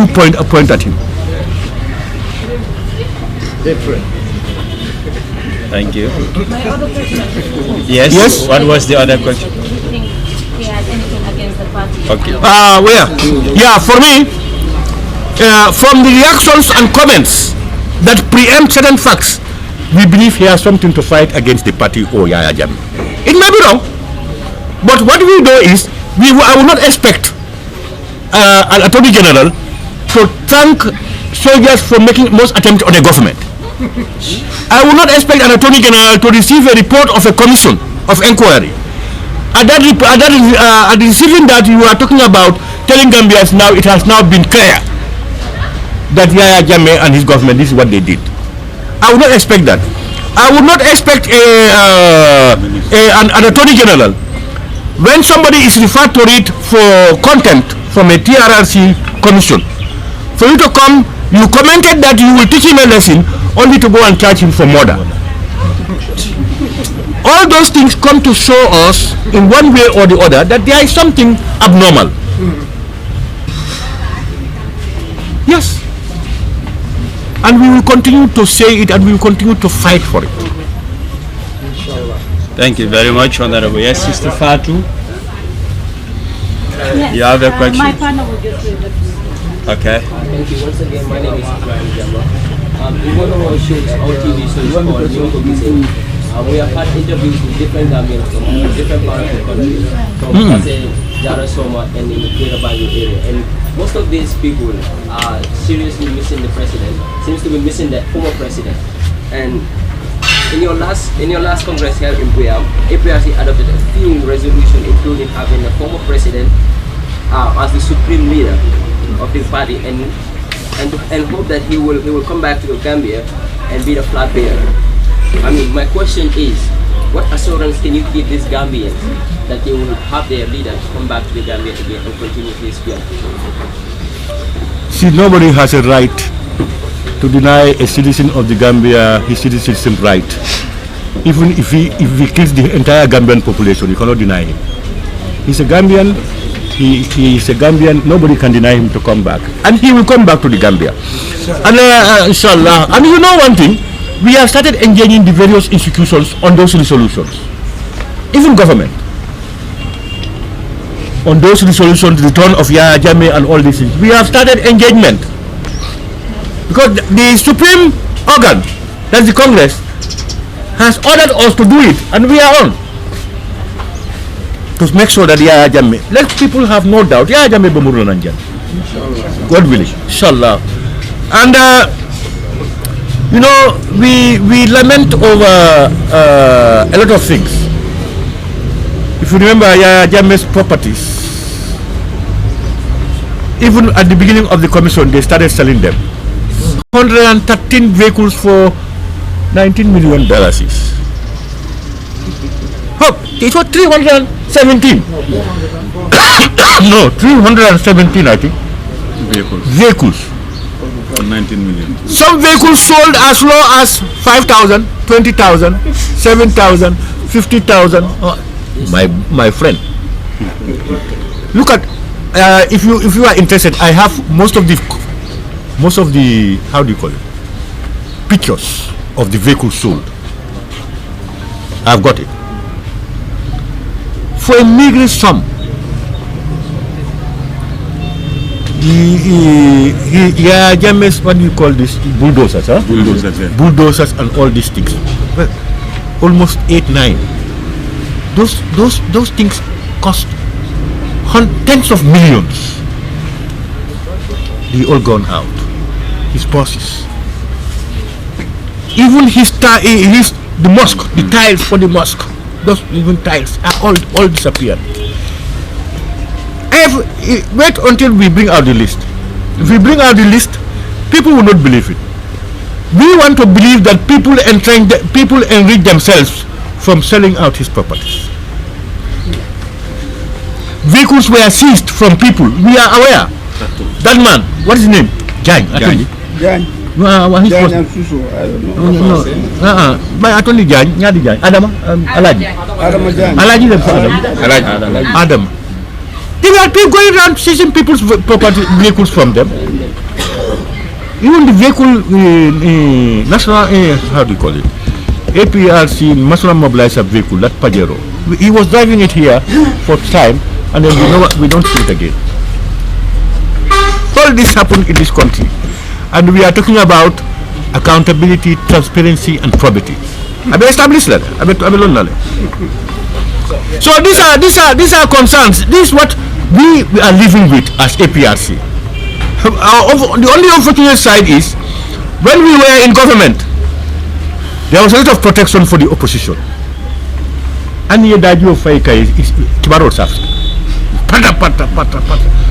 point at him? Different. Thank you. My other question. Yes. What was the other question? Do you think he has anything against the party? Okay. Where? Yeah, for me, from the reactions and comments that preempt certain facts, we believe he has something to fight against the party or Yaya Jammeh. It may be wrong, but what we do is, I will not expect an Attorney General to thank soldiers for making most attempt on a government. I will not expect an Attorney General to receive a report of a commission of inquiry. And receiving that, you are talking about telling Gambians now, it has now been clear that Yaya Jammeh and his government, this is what they did. I would not expect that. I would not expect an Attorney General, when somebody is referred to it for contempt from a TRRC commission, for you to come, you commented that you will teach him a lesson, only to go and charge him for murder. All those things come to show us, in one way or the other, that there is something abnormal. Yes. And we will continue to say it, and we will continue to fight for it. Thank you very much, Honorable. Yes, Sister Fatu? Yes. You have a question? My partner will just give it. Okay. Thank you. Once again, my name is YAYA JAMMEH. In one of our shows, our TV shows called New Publicity, we have had interviews with different Gambians from different parts of the country, from Kase, Jarasoma, and in the Greater Banjul area. And most of these people are seriously missing the president, seems to be missing the former president. And in your last Congress here in Buyam, APRC adopted a few resolutions, including having the former president as the supreme leader of the party, and hope that he will come back to the Gambia and be the flag bearer. I mean, my question is, what assurance can you give these Gambians that they will have their leader come back to the Gambia again and continue his work? See, nobody has a right to deny a citizen of the Gambia his citizenship right. Even if he kills the entire Gambian population, you cannot deny him. He's a Gambian. He is a Gambian. Nobody can deny him to come back, and he will come back to the Gambia. And inshallah. And you know one thing, we have started engaging the various institutions on those resolutions, even government, on those resolutions, the return of Yaya Jammeh and all these things. We have started engagement because the supreme organ, that's the Congress, has ordered us to do it, and we are on to make sure that Yaya Jammeh, let people have no doubt, Yaya Jammeh Bamuru Nanjan. God willing, inshallah. And you know, we lament over a lot of things. If you remember Yaya Jammeh's properties, even at the beginning of the commission, they started selling them. 113 vehicles for $19 million. Hope it was 317. No, 317, I think. Vehicles. For 19 million. Some vehicles sold as low as 5,000, 20,000, 7,000, 50,000. My friend. Look at if you are interested, I have most of the how do you call it, pictures of the vehicles sold. I've got it for a meager sum. YAYA JAMMEH, what do you call this? Bulldozers, huh? Bulldozers, yeah. Bulldozers and all these things. Well, almost 8, 9. Those things cost tens of millions. They all gone out. His bosses. Even the mosque, the tiles for the mosque, those even tiles are all disappeared. Wait until we bring out the list. If we bring out the list, people will not believe it. We want to believe that people enrich themselves from selling out his properties. Vehicles were seized from people. We are aware. That man, what is his name? Jan. Jan. What Jan and Suso, I don't know. No. But I told you Jan. Adam. Alaji. Alaji. Adam. They were people going around seizing people's property vehicles from them. Even the vehicle national, how do you call it? APRC national mobilizer vehicle, that Pajero. He was driving it here for time, and then we don't see it again. All this happened in this country, and we are talking about accountability, transparency, and probity. I will establish that. I will learn. So these are concerns. This is what we are living with as APRC. The only unfortunate side is when we were in government, there was a lot of protection for the opposition. And here that you fake is Kibarol Safs. Pata.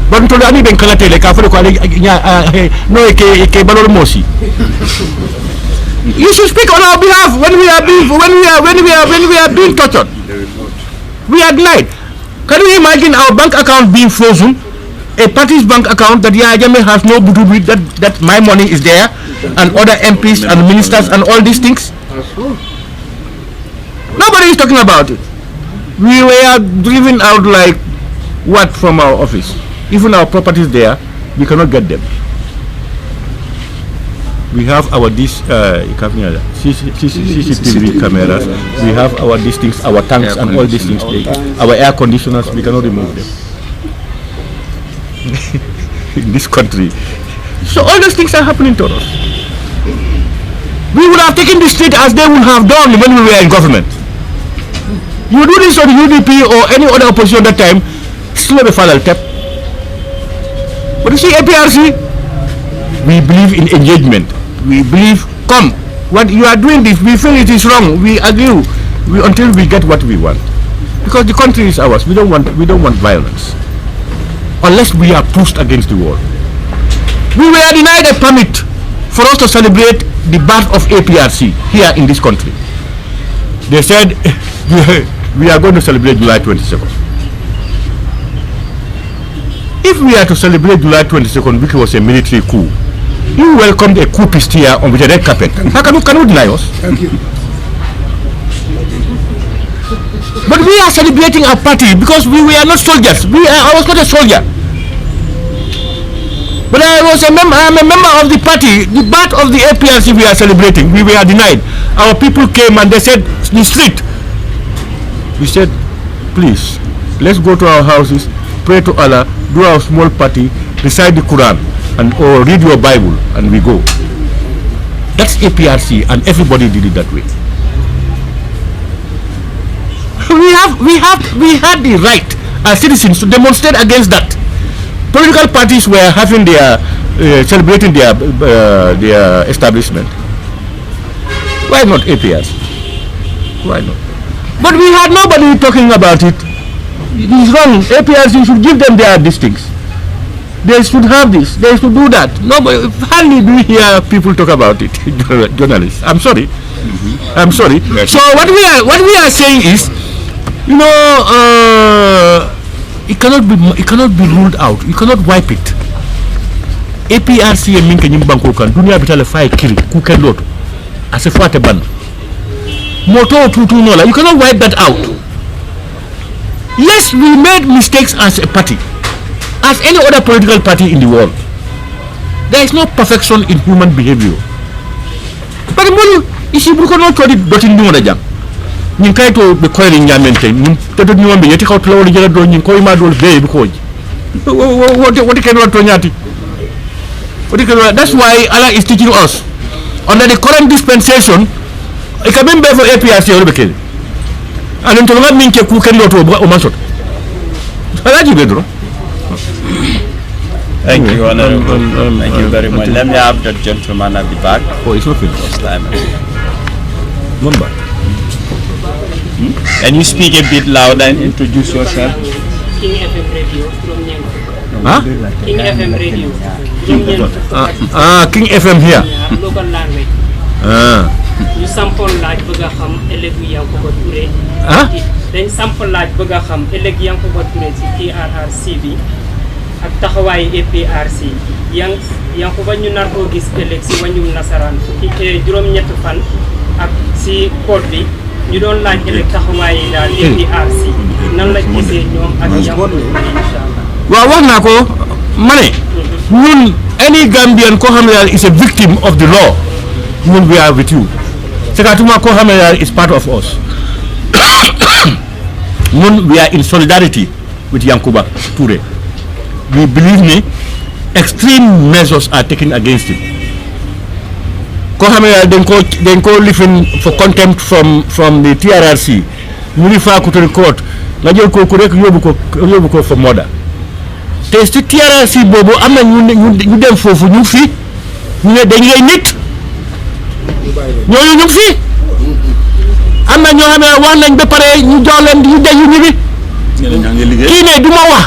But to the Aniben Kalatele, no Balor Mosi. You should speak on our behalf when we are being tortured. We are denied. Can you imagine our bank account being frozen? A party's bank account that YAYA JAMMEH has no to do with that my money is there, and other MPs and ministers and all these things. Nobody is talking about it. We were driven out like what from our office. Even our properties there, we cannot get them. We have our CCTV cameras, we have our these things, our tanks and all these things, our air conditioners, we cannot remove them. In this country. So all those things are happening to us. We would have taken the street as they would have done when we were in government. You do this on the UDP or any other opposition at that time, still have a final step. But you see, APRC, we believe in engagement. We believe, come, what you are doing this, we feel it is wrong. We agree until we get what we want. Because the country is ours. We don't want violence. Unless we are pushed against the wall. We were denied a permit for us to celebrate the birth of APRC here in this country. They said we are going to celebrate July 22nd. If we are to celebrate July 22nd, which was a military coup, you welcomed a coupist here on the red carpet. How can you deny us? Thank you. But we are celebrating our party because we are not soldiers. I was not a soldier. But I am a member of the party. The birth of the APRC we are celebrating. We were denied. Our people came and they said, the street. We said, please, let's go to our houses, pray to Allah, do our small party, recite the Quran, or read your Bible, and we go. That's APRC, and everybody did it that way. We had the right as citizens to demonstrate against that. Political parties were having their celebrating their establishment. Why not APRC? Why not? But we had nobody talking about it. It is wrong. APRC should give them their districts. They should have this. They should do that. Nobody. Hardly do we hear people talk about it. Journalists. I'm sorry. I'm sorry. So what we are saying is, It cannot be ruled out. You cannot wipe it. APRC and Minka Nyimbanko kan dunia bitale fai kiri kukendoto asifuate ban moto tutu nola. You cannot wipe that out. Yes, we made mistakes as a party, as any other political party in the world. There is no perfection in human behavior. But the isi buko no todi dotin ni wona jam nyin kay to be koyri nyamente nyin to ni won be yeti ko tlawo jela do nyin koy ma dol be bi ko what can to nyati. That's why Allah is teaching us under the current dispensation. It can be for APRC or bekel and until not mean ku ken do to o man sot ala ji bedro. Thank you, Honorable. Thank you very much. Let me have the gentleman at the back. Oh, it's not finished. First time. Number. Can you speak a bit louder and introduce yourself? King FM Radio from Nyango. Huh? King FM Radio. King FM here. Local language. You sample laaj bëgg a xam ëllëg Yankuba Touré. Dañ sample laaj bëgg a xam ëllëg Yankuba Touré ci TRRC bi ak taxawaayu APRC Yankuba ñu nar koo gis ëllëg si wàññum nasaraan fukki juróom-ñett fan ak si code bi ñu doon laaj ëllëg taxawaayu daal APRC nan la gisee ñoom ak Yankuba inshallah. Waaw wax naa ko ma ne ñun any Gambian koo xam ne daal is a victim of the law ñun we are with you. Sekatuma koo xam ne daal is part of us. ñun we are in solidarity with Yankuba Touré. We believe me, extreme measures are taken against him. Koo xam ne daal dañ ko lifin for contempt from the TRRC ñu refer ko to the court nga jël kooku rek yóbbu ko for murder. te si TRRC boobu am na ñu dem foofu ñu fi ñu ne dañ lay nit ñooñu ñu fi am na ñoo xam ne wax nañ ba pare ñu jox leen ñu deju ñibbi kii ne du ma wax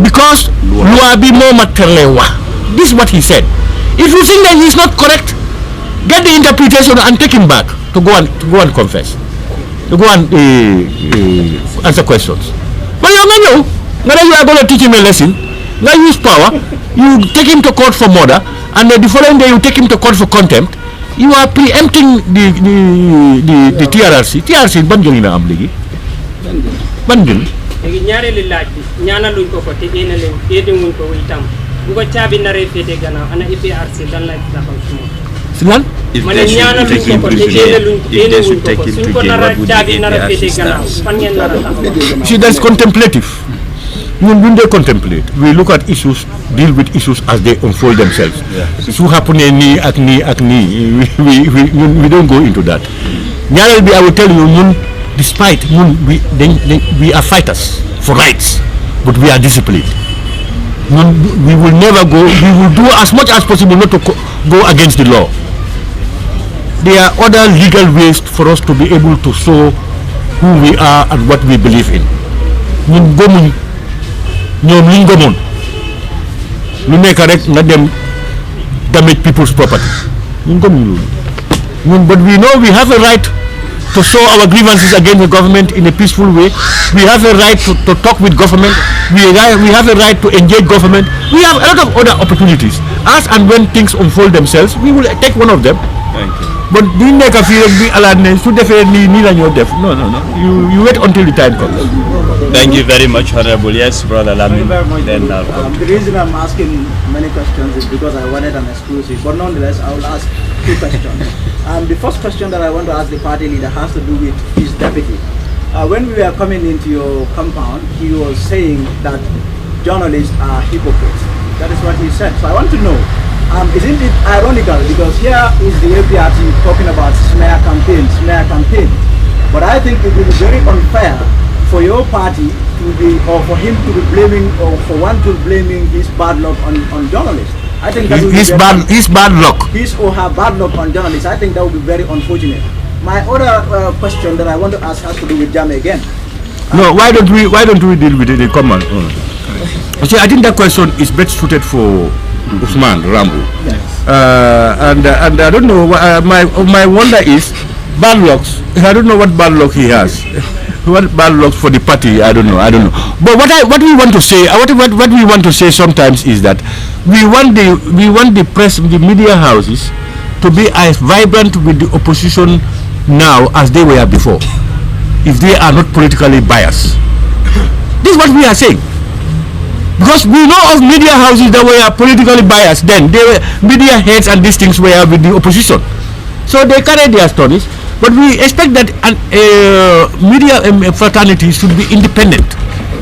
because loi bi moo ma terlee wax. This is what he said. If you think that he is not correct, get the interpretation and take him back to go and confess, to go and answer questions. But you know, you are going to teach him a lesson. Now use power, you take him to court for murder, and the following day you take him to court for contempt. You are preempting the TRRC. TRRC ban jëli na am léegi ban jëli. léegi ñaareelu laaj bi ñaanaluñ ko te éenewuñ ko itam bu ko caabi naree féete gannaaw ana APRC dan lay taxaw ci moom. si lan. ma ne ñaanaluñ ko te éenewuñ ko suñ ko caabi nara féete gannaaw fan ngeen nar a taxaw. See, that's contemplative. When they contemplate, we look at issues, deal with issues as they unfold themselves. So happen we don't go into that. I will tell you, despite we are fighters for rights, but we are disciplined. We will never go. We will do as much as possible not to go against the law. There are other legal ways for us to be able to show who we are and what we believe in. ñoom liñ gëmoon lu nekk rek nga dem damage people's property ñun gëmuñ loolu but we know we have a right to show our grievances against the government in a peaceful way. We have a right to talk with government. We have a right to engage government. We have a lot of other opportunities. As and when things unfold themselves, we will take one of them. Thank you. But do you make a feel be alarmed? So definitely no. You wait until the time comes. Thank you very much, Honorable. Yes, Brother Lamin. Then the reason I'm asking many questions is because I wanted an exclusive. But nonetheless, I will ask two questions. The first question that I want to ask the party leader has to do with his deputy. When we were coming into your compound, he was saying that journalists are hypocrites. That is what he said. So I want to know, isn't it ironical, because here is the APRC talking about smear campaign. But I think it will be very unfair for your party to be, or for him to be blaming, or for one to blaming his bad luck on journalists. I think that his bad luck. His or her bad luck on journalists. I think that would be very unfortunate. My other question that I want to ask has to do with Jammeh again. No, why don't we deal with it in common? See, I think that question is best suited for Usman Rambo. Yes. And I don't know. My wonder is bad lucks. I don't know what bad luck he has. what bad luck for the party, I don't know. But what we want to say, what we want to say sometimes is that we want the press, the media houses, to be as vibrant with the opposition now as they were before, if they are not politically biased. This is what we are saying. Because we know of media houses that were politically biased then. They were media heads and these things were with the opposition. So they carry their stories. But we expect that media fraternity should be independent.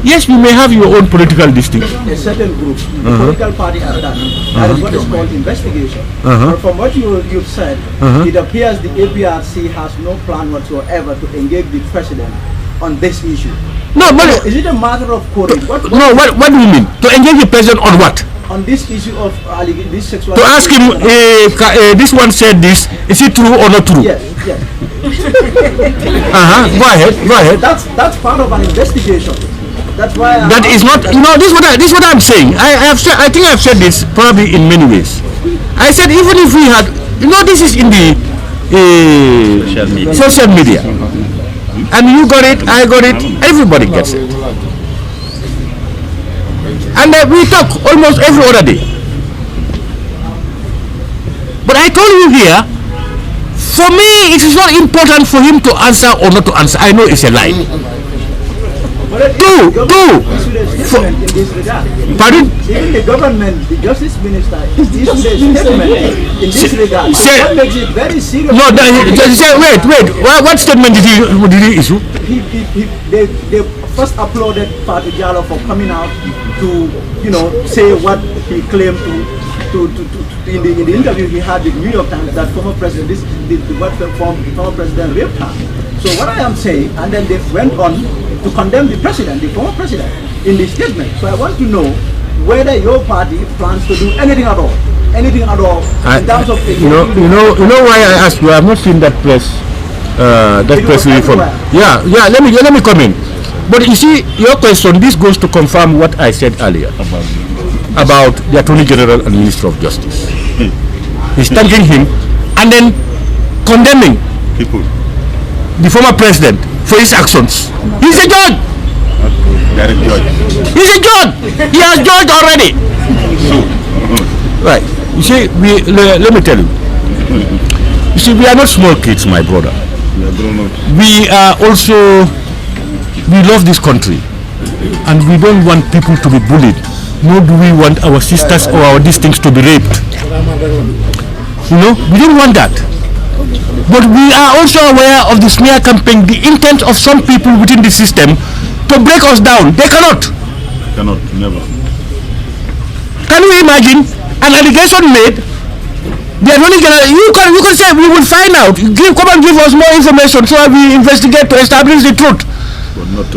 Yes, you may have your own political distinction. A certain group, the political party has done. That is what is called investigation. But from what you've said, it appears the APRC has no plan whatsoever to engage the president on this issue. No, but is it a matter of courage? What do you mean? To engage the president on what? On this issue of this sexual. To ask him, this one said this. Is it true or not true? Yes. Go ahead. That's part of an investigation. That's why. That is not. This is what I'm saying. I think I've said this probably in many ways. I said even if we had, this is in the social media. And you got it, I got it, everybody gets it. And we talk almost every other day. But I told you here, for me, it is not important for him to answer or not to answer. I know it's a lie. Pardon? Even the government, the justice minister, issued a statement in this regard. What makes it very serious? No, wait. What statement did he issue? They first applauded TOUFAH Jallow for coming out to, say what he claimed in the interview he had with New York Times, that former president, former president raped her. So what I am saying, and then they went on to condemn the president, the former president, in this statement. So I want to know whether your party plans to do anything at all, in terms of. You know why I asked you? I have not seen that press uniform. Yeah. Let me come in. But you see, your question, this goes to confirm what I said earlier about the Attorney General and Minister of Justice. He's thanking him and then condemning the former president for his actions. He's a judge. He's a judge. He has judged already. Right. You see, let me tell you. You see, we are not small kids, my brother. We are also, we love this country. And we don't want people to be bullied. Nor do we want our sisters or our things to be raped. We don't want that. But we are also aware of the smear campaign, the intent of some people within the system to break us down. They cannot. Never. Can you imagine an allegation made? The Attorney General, you can say we will find out. Come and give us more information so that we investigate to establish the truth.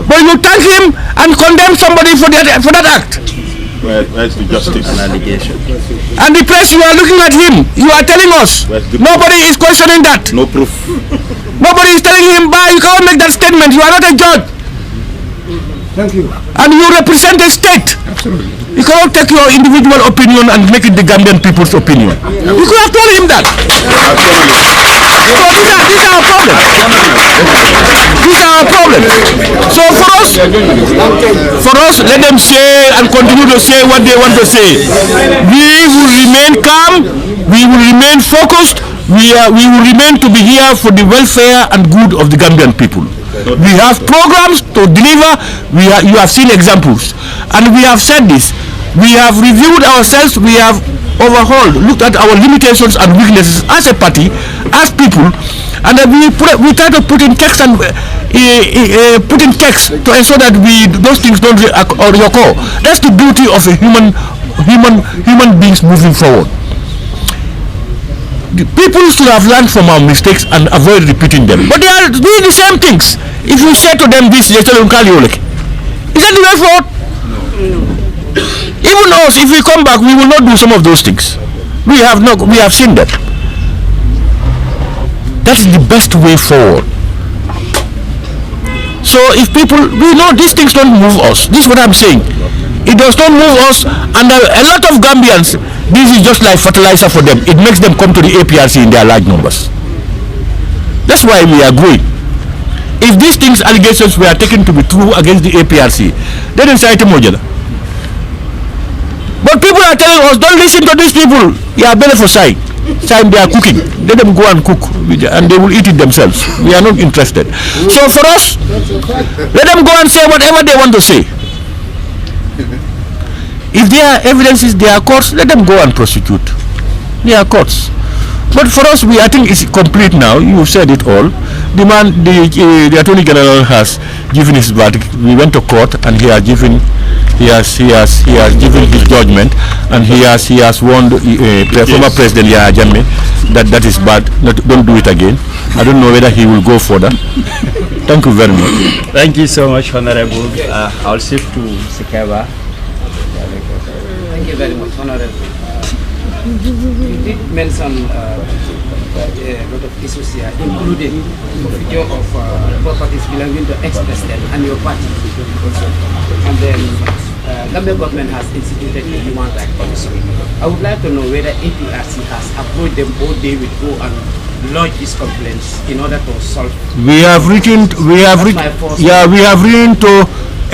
But you thank him and condemn somebody for that act. Where's the justice? An allegation. And the press, you are looking at him. You are telling us. Nobody is questioning that. No proof. Nobody is telling him, you cannot make that statement. You are not a judge. Thank you. And you represent a state. Absolutely. You cannot take your individual opinion and make it the Gambian people's opinion. You could have told him that. So these are our problems. These are our problems. So for us, let them say and continue to say what they want to say. We will remain calm. We will remain focused. We will remain to be here for the welfare and good of the Gambian people. We have programs to deliver. You have seen examples. And we have said this. We have reviewed ourselves. We have overhauled, looked at our limitations and weaknesses as a party, as people, and we try to put in checks and to ensure that those things don't occur. That's the beauty of a human beings moving forward. The people should have learned from our mistakes and avoid repeating them. But they are doing the same things. If you say to them this, they tell you, is that the way forward? Even us, if we come back, we will not do some of those things. We have seen that. That's the best way forward. So if we know these things don't move us. This is what I'm saying. It does not move us, and a lot of Gambians, this is just like fertilizer for them. It makes them come to the APRC in their large numbers. That's why we are growing. if these things, allegations were taken to be true against the APRC, they didn't cite Mojada. But people are telling us, don't listen to these people. Yeah, better for Sai. Sai, they are cooking. Let them go and cook, and they will eat it themselves. We are not interested. So for us, let them go and say whatever they want to say. If there are evidences, there are courts, let them go and prosecute. There are courts. But for us, I think it's complete now. You said it all. The Attorney General has given his verdict. We went to court, and he has given his judgment, and he has warned former President YAYA JAMMEH that is bad. Don't do it again. I don't know whether he will go further. Thank you very much. Thank you so much, Honorable. I'll shift to Sikeva. Thank you very much, Honorable. You did mention a lot of issues here, including the forfeiture of properties belonging to ex-president and your party. And then Gambia government has instituted a human rights commission. I would like to know whether APRC has approached them, or they will go and lodge these complaints in order to solve. We have written to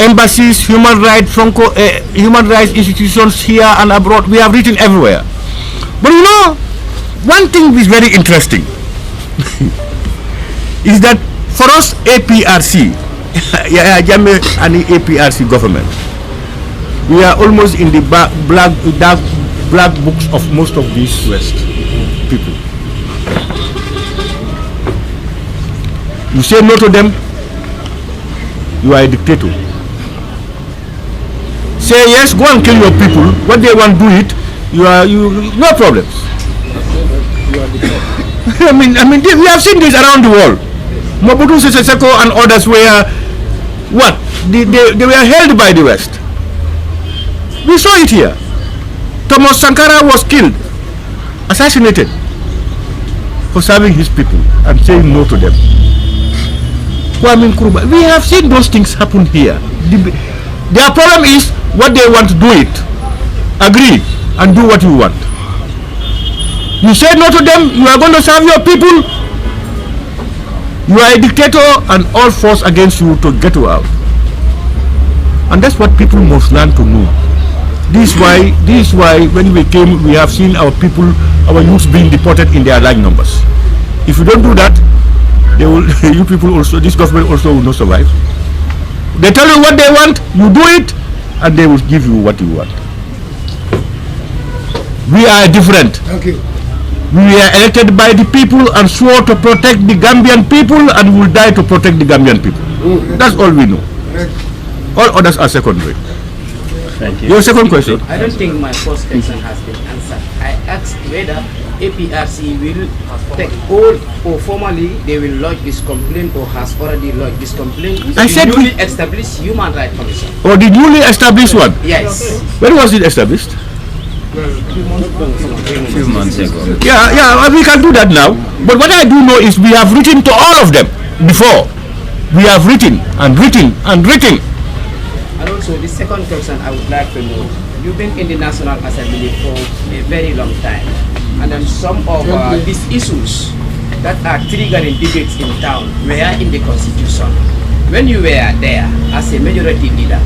embassies, human rights institutions here and abroad. We have written everywhere. But you know, one thing is very interesting is that for us APRC, YAYA JAMMEH and the APRC government, we are almost in the black books of most of these West people. You say no to them, you are a dictator. Say yes, go and kill your people. What they want, do it. No problems. I mean, we have seen this around the world. Mobutu Sese Seko and others were what? They were held by the West. We saw it here. Thomas Sankara was killed, assassinated for serving his people and saying no to them. We have seen those things happen here. Their problem is what they want to do it. Agree and do what you want. You say no to them, you are going to serve your people. You are a dictator and all force against you to get you out. And that's what people must learn to know. This is why when we came, we have seen our people, our youths being deported in their large numbers. If you don't do that, they will, you people also, this government also will not survive. They tell you what they want, you do it, and they will give you what you want. We are different. Okay. We are elected by the people and swore to protect the Gambian people, and will die to protect the Gambian people. That's all we know. All others are secondary. Thank you. Your second question? I don't think my first question has been answered. I asked whether APRC will take all, or formally they will lodge this complaint, or has already lodged this complaint. I said newly established Human Rights Commission. Or the newly established one? Yes. When was it established? Few months ago. Yeah, we can do that now. But what I do know is we have written to all of them before. We have written and written and written. And also the second question I would like to know, you've been in the National Assembly for a very long time, and then some of these issues that are triggering debates in town were in the Constitution. When you were there as a majority leader,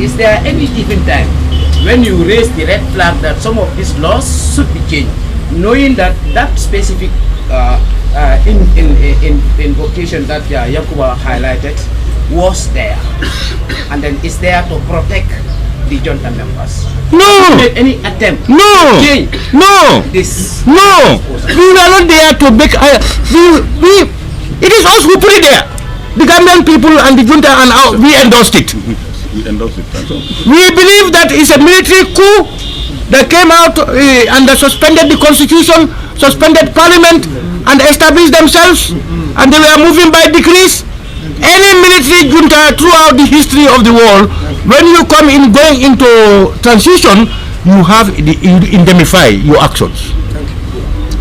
is there any given time when you raise the red flag that some of these laws should be changed, knowing that that specific invocation that Yakuba highlighted was there, and then is there to protect the junta members? No! Any attempt? No! No! This? No! We were not there to make. It is us who put it there. The Gambian people and the junta, and we endorsed it. We endorsed it. We believe that it's a military coup that came out and that suspended the constitution, suspended parliament, and established themselves, and they were moving by decrees. Any military junta throughout the history of the world, when you come in going into transition, you have you indemnify your actions.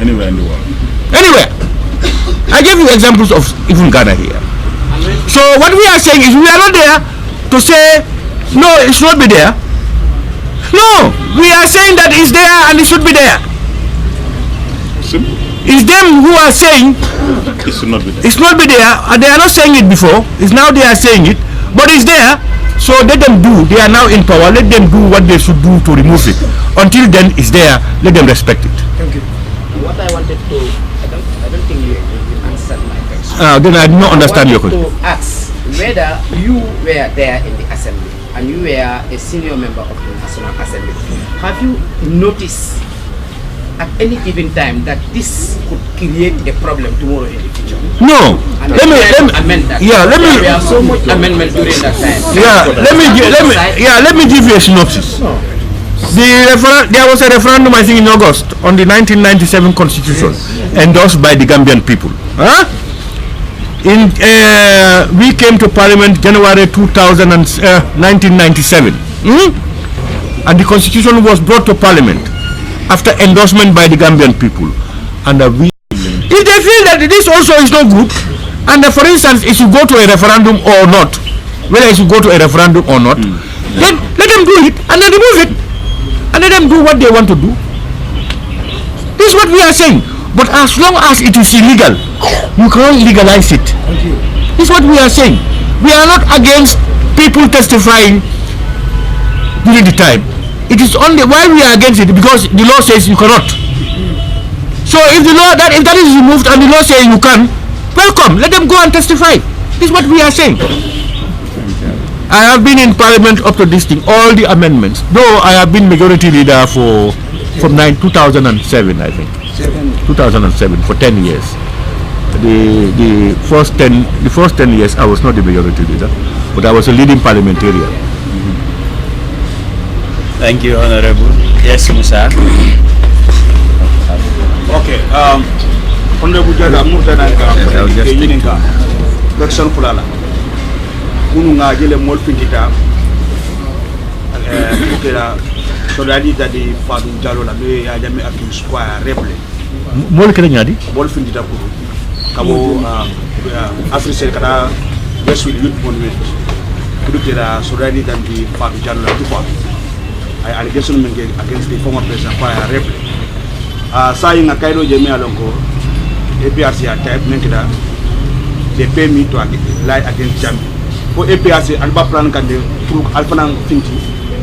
Anywhere in the world. Anywhere. I gave you examples of even Ghana here. So what we are saying is we are not there to say no, it should not be there. No, we are saying that it's there and it should be there. Simple. It's them who are saying It should not be there. It's not be there. They are not saying it before. It's now they are saying it, but it's there. So let them do. They are now in power. Let them do what they should do to remove it. Until then, it's there. Let them respect it. Thank you. What I wanted to, I don't think you answered my question. Then I do not understand your question. I wanted to ask whether you were there in the assembly and you were a senior member of the National Assembly. Have you noticed at any given time that this could create a problem tomorrow in the future? No. And let me amend that. Yeah, let me. We have so much amendment during that time. Yeah, let me give you a synopsis. There was a referendum, I think, in August on the 1997 Constitution, endorsed by the Gambian people. We came to Parliament January 1997, and the Constitution was brought to Parliament after endorsement by the Gambian people. And if they feel that this also is not good, and for instance, it should go to a referendum or not, whether it should go to a referendum or not, then let them do it and then remove it, and let them do what they want to do. This is what we are saying. But as long as it is illegal, you cannot legalize it. This is what we are saying. We are not against people testifying during the time. It is only why we are against it, because the law says you cannot. So if that is removed and the law says you can, welcome, let them go and testify. This is what we are saying. I have been in Parliament up to this thing, all the amendments. Though I have been majority leader from 2007, I think. 2007 for 10 years. The first 10 years I was not the majority leader, but I was a leading parliamentarian. Thank you, Honorable. Yes, Musa. Okay. Honorable Jaga Murtana Election Fulala. Ununga jele mol findita. So that is that the Fadu Jallow la me YAYA JAMMEH accused square rebel. Mol kena nyadi? Mol findita kudu. Kabo APRC kada Westwood Youth Monument. Kudu kira so that is that the Fadu Jallow la TOUFAH. Allegation against the former president square rebel. Saying a Kairo Jeme alongo APRC type menkida they pay me to lie against Jammeh. For APRC alba plan kan de pour alfanang finti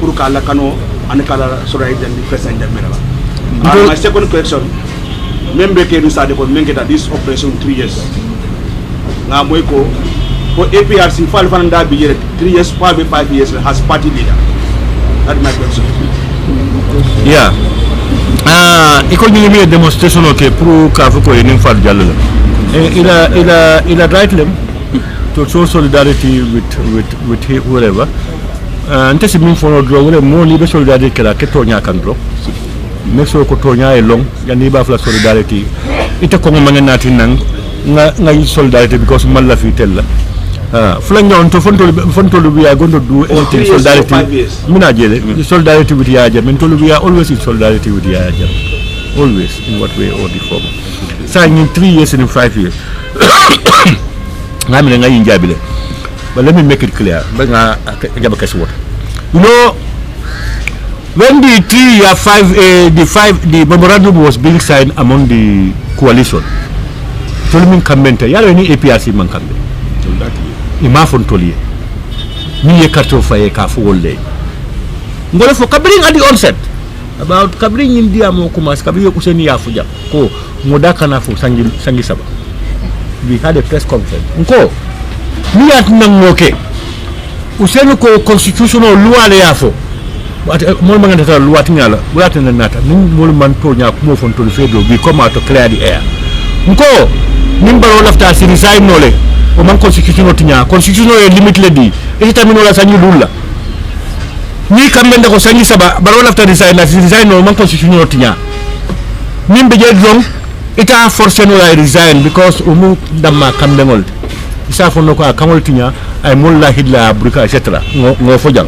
pour kala kano anekala sorai dan president Jammeh. My second question, member ke nusa de ko menkida this operation 3 years. Na moy ko for APRC fall fananda bi 3 years 5 years has party leader. That's my question. Yeah. Iko nyingi mi demonstration okay pour kafuko yenim Fadu Jallow. Ila right lem to show solidarity with whoever. Nte si min fono draw wala mo libe solidarity kala ke tonya kan draw. Make sure ko tonya e long yani ba fla solidarity. Ite ko ngam ngati nang nga solidarity because malla fi tella. Flange on to fontolu we are going to do anything solidarity. Mina jele solidarity with YAYA JAMMEH. We are always in solidarity with YAYA JAMMEH. Always, in what way or the form. Saying in 3 years and in 5 years. But let me make it clear. You know, when the the memorandum was being signed among the coalition, Tolmin Kambente, yaro ni APRC man kambe. Ima fontoliye. Ni ye karto faye ka fuole. Ngole fo kabring at the onset. About kabring India mo kumas kabring kuseni ya fuja. Ko modaka na fu sangi saba. We had a press conference. Nko ni at nangoke. Useni ko constitutional loi le yafo. Mo manganda ta loi tinyala. Bulata na nata. Ni mo man to nya mo fontoli fedo we come out to clear the air. Nko nimbaro lafta si resign nole. O man constitution tinya constitution e limit le di e tamino la sanyi lulla ni kambe ko sanyi saba baro lafta resign no man constitution tinya nimbe je drom ita force no la resign because umu damma kambe ngol isa fonno ko kamol tinya ay molla hidla bruka etc ngo fojal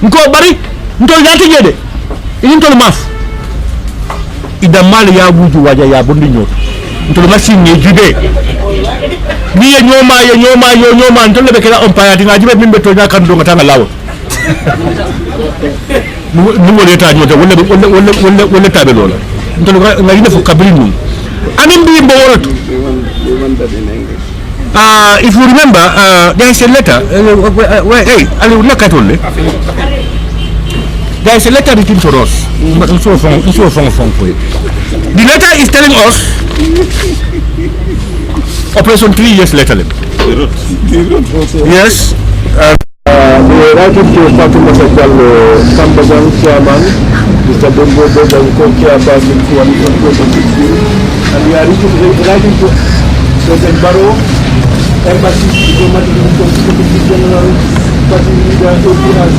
nko bari ntol jati nyede ini ntol maf ida mal ya buju waja ya bondi nyot ntol machine ni jude ni ye nyoma ntole bekela umpire tinga jibe mimbe to nyaka ndonga tanga lawo numo leta nyote wala tabe lola ntole ngali na fu kabri num amin bi mbo woloto You want that in English? If you remember, there is a letter. Hey, there is a letter written to us. The letter is telling us Operation 3 years later. Yes. We writing to YAYA Jallow, Cambagan Chairman, Mr. Bongo Bogan, Co-Chairperson, and we are writing to President Barrow, Embassy, Diplomatic Secretary General, Party Leader, APRC,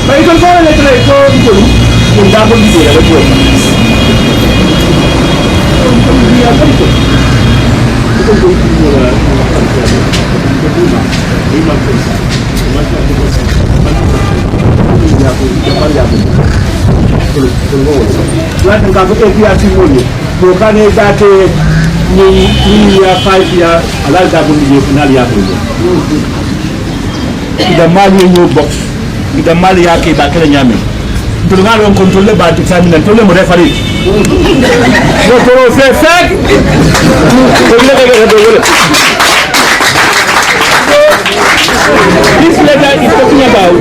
but you can go and let it go in double the other way. We are coming. You can go to ida mali yake ba kala nyame to nga lon contrôler ba examiner to le mo referee no to fe this letter is talking about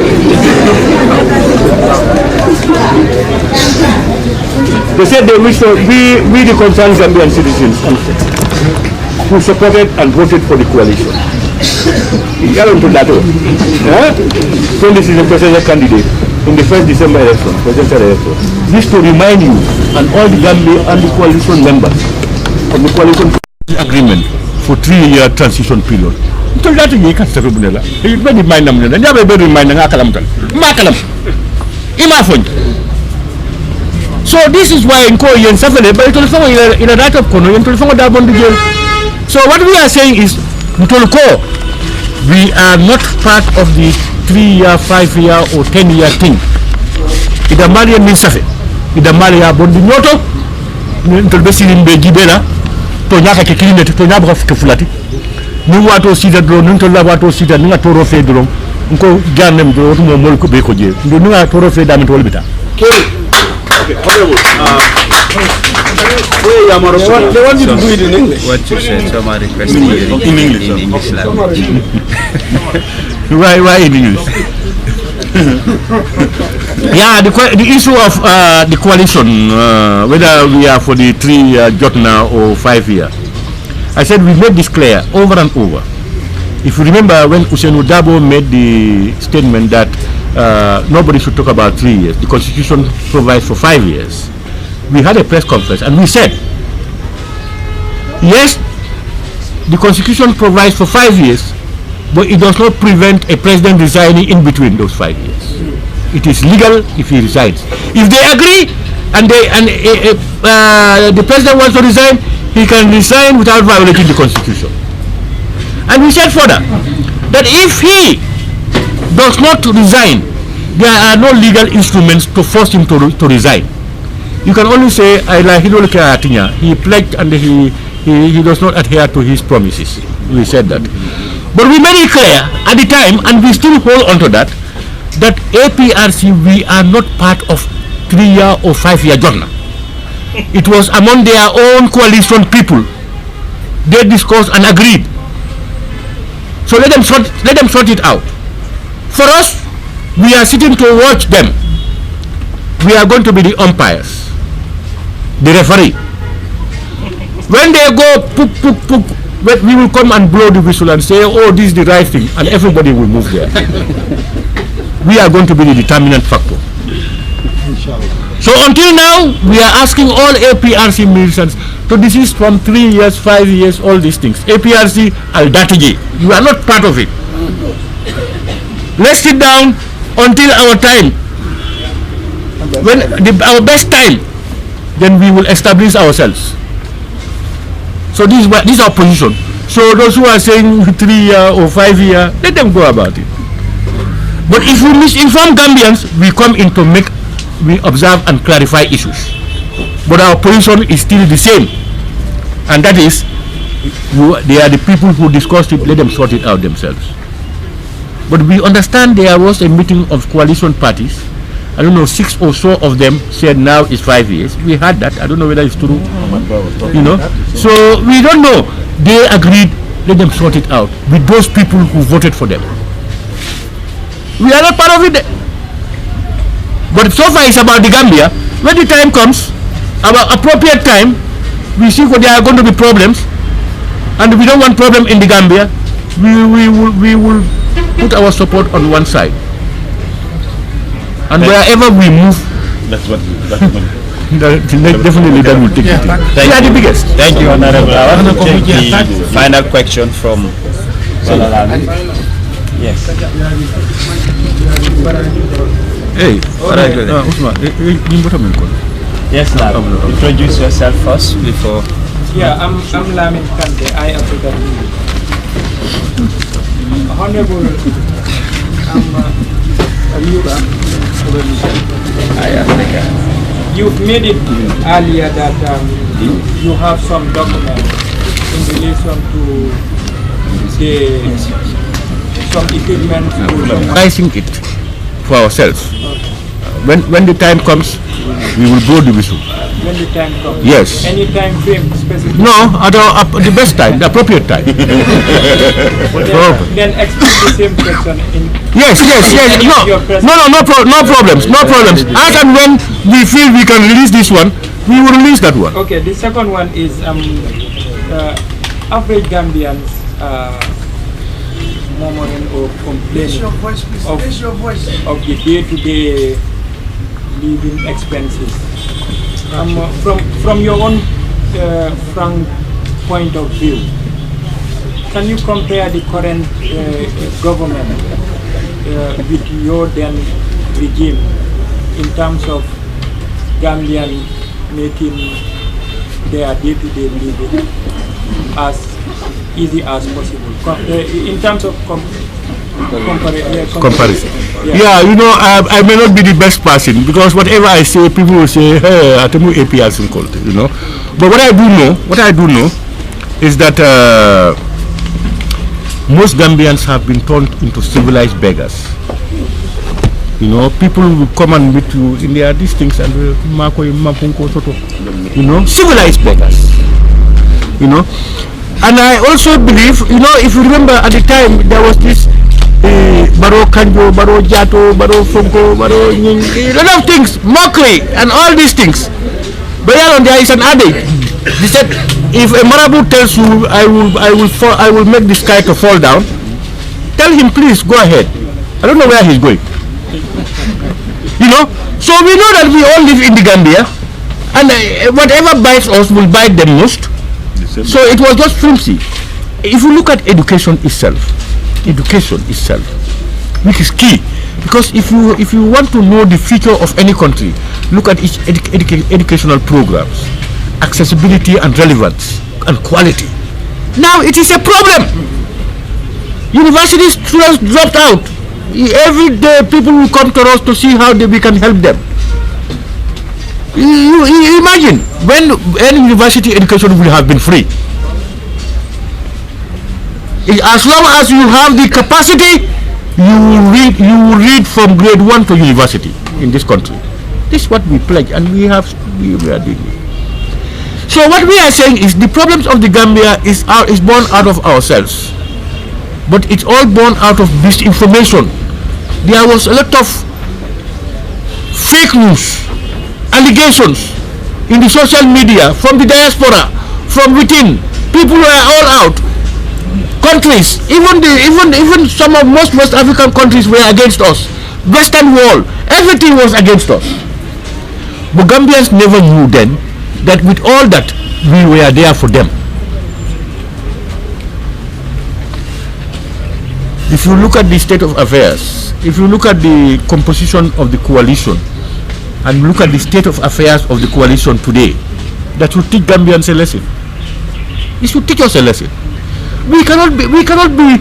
they said they wish to we the concerned Gambian citizens who supported and voted for the coalition. So this is a presidential candidate in the first December election, presidential election. This to remind you and all the Gambia and the coalition members of the coalition agreement for 3-year transition period. So that you can't stop Bunella. You better remind them. Never better remind them. So this is why in Korean Safari, but it also in a right of Kono, so what we are saying is we are not part of the 3-year, 5-year or 10-year thing. Ida Maria Minsafe, Ida Maria Bondinoto, Ntolbesirin Begibela, Tonyaka Kikinet, Tonabra Fulati, Nuwato Sida Drone, Ntolawato Sida, Ningatoro Fedron, Unco Ganem, Molko Bekoje, Nunga Toro Fedam Tolbita. Okay, honorable. They want you to do it in English. What you said, so my request in English language. Why in English? Yeah, the issue of the coalition, whether we are for the 3-year Jotna or 5-year. I said we made this clear over and over. If you remember when Usain Dabo made the statement that nobody should talk about 3 years, the Constitution provides for 5 years. We had a press conference and we said, yes, the Constitution provides for 5 years, but it does not prevent a president resigning in between those 5 years. It is legal if he resigns. If they agree and the president wants to resign, he can resign without violating the Constitution. And we said further that if he does not resign, there are no legal instruments to force him to resign. You can only say, he pledged and he does not adhere to his promises. We said that. But we made it clear at the time, and we still hold on to that APRC, we are not part of 3-year or 5-year journal. It was among their own coalition people. They discussed and agreed. So let them sort it out. For us, we are sitting to watch them. We are going to be the umpires, the referee. When they go pook, pook, pook, we will come and blow the whistle and say, oh, this is the right thing, and everybody will move there. We are going to be the determinant factor. So until now, we are asking all APRC militants to desist from 3 years, 5 years, all these things. APRC, Al-Datiji, you are not part of it. Let's sit down until our time. When our best time, then we will establish ourselves. So this is our position. So those who are saying 3 year or 5 year, let them go about it. But if we misinform Gambians, we come in to we observe and clarify issues. But our position is still the same, and that is, they are the people who discussed it. Let them sort it out themselves. But we understand there was a meeting of coalition parties. I don't know, 6 or so of them said now it's 5 years. We had that. I don't know whether it's true. You know, so we don't know. They agreed. Let them sort it out with those people who voted for them. We are not part of it. But so far it's about the Gambia. When the time comes, our appropriate time, we see what there are going to be problems, and we don't want problem in the Gambia. We will put our support on one side, and wherever we move, definitely that will take it. They are the biggest. Thank you, Honorable. I want to take the final question from Balalami. Yes. Hey, yes, now introduce yourself first before. Yeah, I'm Lamin Kante, I Africa. Honorable, I'm Africa. You've made it earlier that you have some documents in relation to some equipment. Pricing it for ourselves. When the time comes, we will blow the whistle. When the time comes? Yes. Any time frame specific? No, at the best time, the appropriate time. Then explain the same question in... Yes. No problems. As and when we feel we can release this one, we will release that one. Okay, the second one is average Gambians murmuring or complaining of the day-to-day living expenses. From your own frank point of view, can you compare the current government with your then regime in terms of Gambian making their day-to-day living as easy as possible in terms of comparison? Yeah, you know, I may not be the best person because whatever I say, people will say, "Hey, Atemu APRC," you know. But what I do know is that most Gambians have been turned into civilized beggars. You know, people will come and meet you in their these things and you know, civilized beggars. You know, and I also believe, you know, if you remember at the time there was this Baro Kanjo, Baro Jato, Baro Fonko, Baro Nying, a lot of things, mockery and all these things. But there is an adage. He said, if a Marabu tells you, I will make the sky to fall down, tell him, please go ahead. I don't know where he's going. You know, so we know that we all live in the Gambia, and whatever bites us will bite them most. So it was just flimsy. If you look at education itself, which is key, because if you want to know the future of any country, look at its educational programs, accessibility and relevance and quality. Now it is a problem. University students dropped out. Every day people will come to us to see how we can help them. You imagine when any university education would have been free. As long as you have the capacity, you will read from grade 1 to university in this country. This is what we pledge, and we are doing it. So what we are saying is the problems of the Gambia is born out of ourselves, but it's all born out of misinformation. There was a lot of fake news, allegations in the social media from the diaspora, from within. People were all out. Countries, even some of most West African countries were against us. Western world, everything was against us. But Gambians never knew then that with all that, we were there for them. If you look at the state of affairs, if you look at the composition of the coalition, and look at the state of affairs of the coalition today, that should teach Gambians a lesson. It should teach us a lesson. We cannot be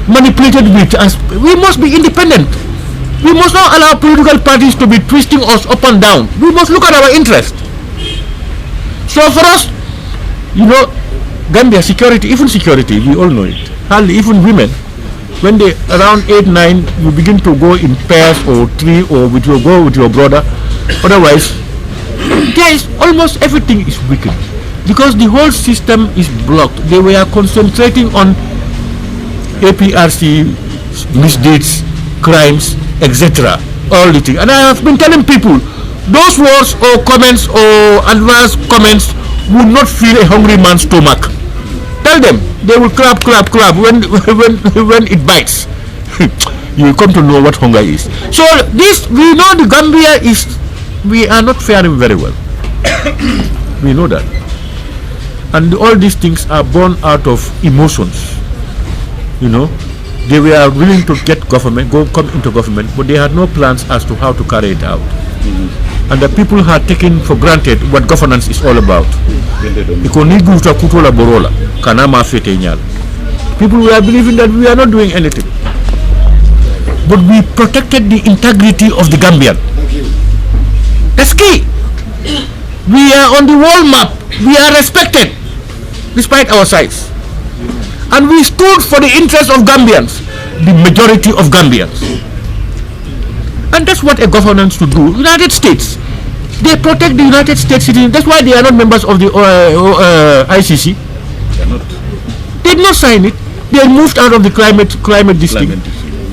manipulated with us. We must be independent. We must not allow political parties to be twisting us up and down. We must look at our interest. So for us, you know, Gambia security, we all know it. Hardly even women When they around 8, 9, you begin to go in pairs or 3 or go with your brother. Otherwise, there is almost everything is weakened because the whole system is blocked. They were concentrating on APRC misdeeds, crimes, etc. All the things. And I have been telling people, those words or comments or adverse comments would not fill a hungry man's stomach. Tell them, they will clap when it bites. You come to know what hunger is. So this, we know the Gambia is, we are not faring very well. We know that. And all these things are born out of emotions. You know, they were willing to get government, come into government, but they had no plans as to how to carry it out. And the people had taken for granted what governance is all about. People were believing that we are not doing anything. But we protected the integrity of the Gambian. That's key. We are on the world map. We are respected, despite our size. And we stood for the interest of Gambians, the majority of Gambians. And that's what a governance should do. United States, they protect the United States citizens. That's why they are not members of the ICC. They did not sign it. They moved out of the climate district.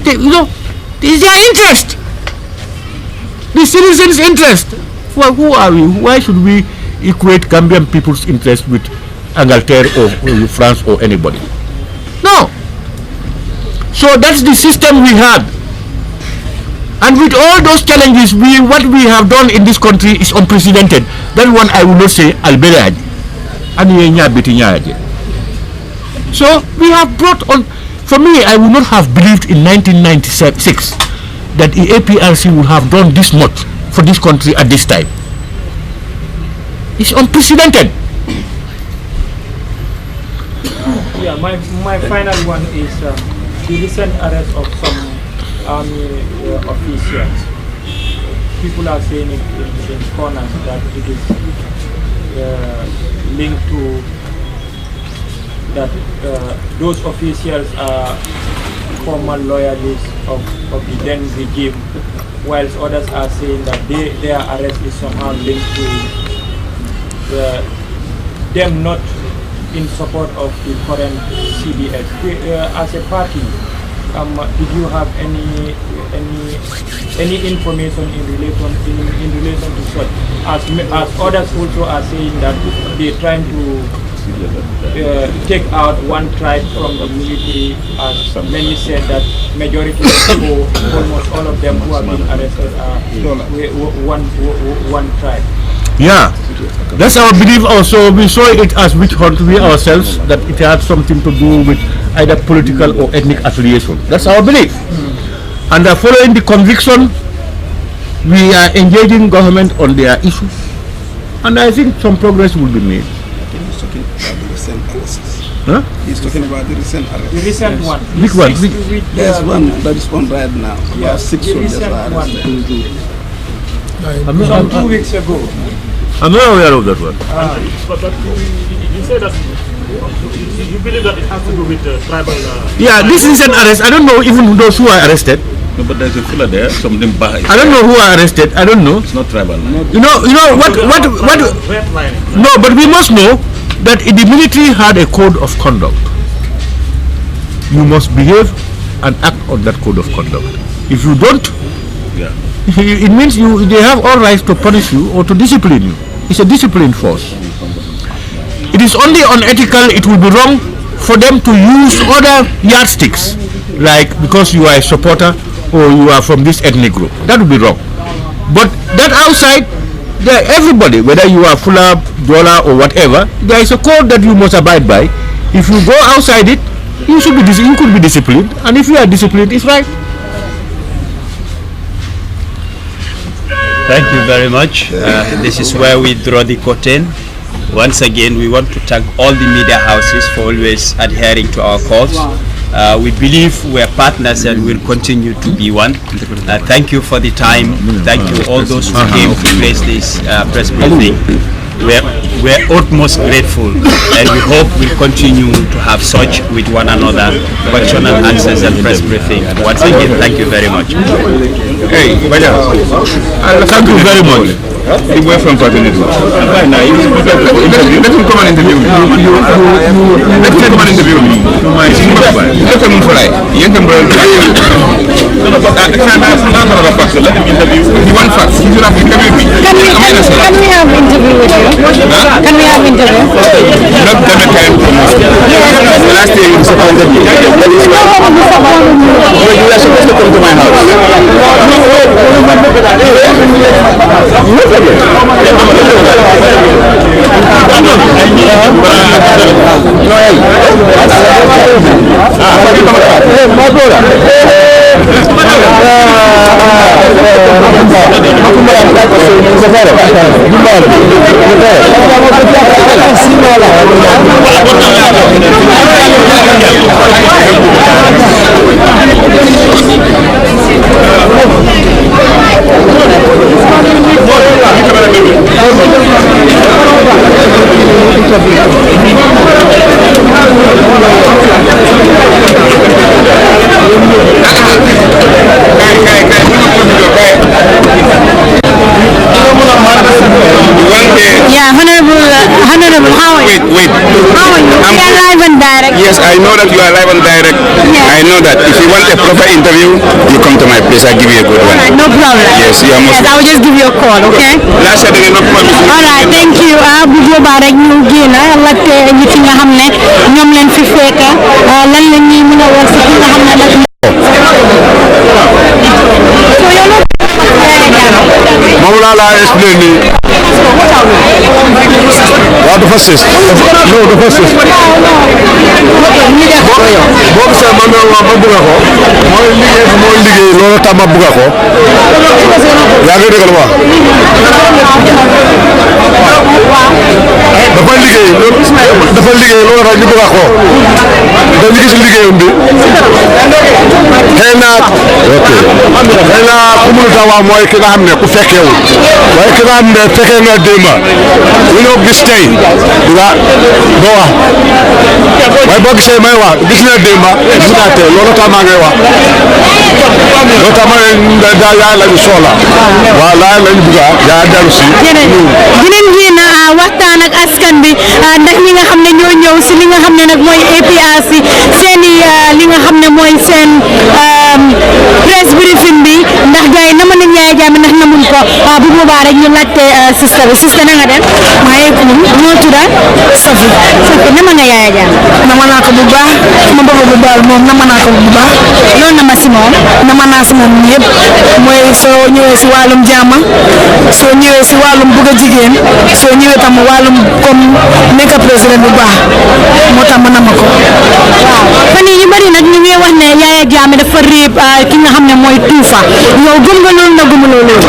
You know, it's their interest. The citizens' interest. Well, who are we? Why should we equate Gambian people's interest with Angleterre or France or anybody? No. So that's the system we had. And with all those challenges, what we have done in this country is unprecedented. That one I will not say Albert. So we have brought on. For me, I would not have believed in 1996 that the APRC would have done this much for this country at this time. It's unprecedented. Yeah, my final one is the recent arrest of some army officials. People are saying it in corners that it is linked to that those officials are former loyalists of the then regime, whilst others are saying that their arrest is somehow linked to them not in support of the current CDS. As a party, did you have any information in relation to such? As others also are saying that they're trying to take out one tribe from the military, as many said that majority of people, almost all of them who have been arrested are one tribe. Yeah, that's our belief also. We saw it as witch hunt, we ourselves, that it had something to do with either political or ethnic affiliation. That's our belief. And following the conviction, we are engaging government on their issues. And I think some progress will be made. Huh? He's talking about the recent arrest. The recent one. Which one? There's one, that is one right now. Yeah, 6 soldiers are arrested. Some 2 weeks ago. I'm not aware of that one. But you say that you believe that it has to do with tribal... yeah, this is an arrest. I don't know even those who are arrested. No, but there's a fella there, something by. I don't know who are arrested. I don't know. It's not tribal. You know what? No, but we must know that the military had a code of conduct. You must behave and act on that code of conduct. If you don't, it means they have all rights to punish you or to discipline you. It's a discipline force. It is only unethical, it will be wrong for them to use other yardsticks, like because you are a supporter or you are from this ethnic group. That would be wrong. But that outside, everybody, whether you are Fula, Dola or whatever, there is a code that you must abide by. If you go outside it, you could be disciplined, and if you are disciplined, it's right. Thank you very much. This is where we draw the curtain. Once again, we want to thank all the media houses for always adhering to our calls. We believe we're partners and will continue to be one. Thank you for the time. Thank you all those who came to place this press briefing. we're utmost grateful, and we hope we'll continue to have such with one another, question and answers and press briefing. Once again, thank you very much. Hey, thank you very much. The way from Let him come and interview me. Let him come and interview me. Let him fly. Let him interview. He wants facts. He should have interviewed me. Can we have interview with you? Can we have interview? Not the time promotion. Last year you disappointed me. You are supposed to come to my house. Yeah, Honorable, how are you? Wait. How are you? We are live and direct. Yes, I know that you are live and direct. Yes. I know that. If you want a proper interview, you come to my place. I'll give you a good one. Alright, no problem. Yes, you are most. Yes, I will just give you a call, okay? Last year, no problem. Alright, thank you. Bu boobaa rek ñu génn laajte ñi fi nga xam ne ñoom leen fi fekk lan la ñuy mën a wax si ki nga xam ne nag. moom laa expliqué nii. waaw dafa sës. non dafa sës. boo gisee man ma bëgg ko. mooy liggéey loolu tax ma bëgg ko. yaa ngi dégg lu wax. dafa liggéey loolu tax ñu bëgg ko. dañu gis liggéeyam bi. xëy na ku mu ta wax mooy ki nga xam ne ku fekkeewul waaye ki nga xam ne fekkee na démba lu ñoo gis tey dina doo wax waaye boo gisee may wax gis na démba gis naa tey loolu tax maa ngay wax loolu tax ma ne daal yaa lañu soxla waaw laa lañu bëgg yaa dellu si dinañ génn waxtaan ak askan bi ndax ñi nga xam ne ñoo ñëw si li nga xam ne nag mooy APRC seen i li nga xam ne mooy seen press briefing bi ndax gars yi nama nañ Yaya Jammeh ndax namuñ ko bu boobaa rek ñu laajte sister bi sister na nga def maa ngi ñoo tudda Sofi nama nga Yaya Jammeh nama naa ko bu baax ma bëgg bu baax moom nama naa ko bu baax loolu nama si moom nama naa si moom yëpp mooy soo ñëwee si wàllum jàmm soo ñëwee si wàllum bëgg a jigéen soo ñëwee tam wàllum comme nekk président bu baax moo tax ma nama ko waaw fan yii ñu bëri nag ñu ngi wax ne Yaya Jammeh dafa réeb ki nga xam ne mooy TOUFAH yow gëm nga loolu na gëmuloo loolu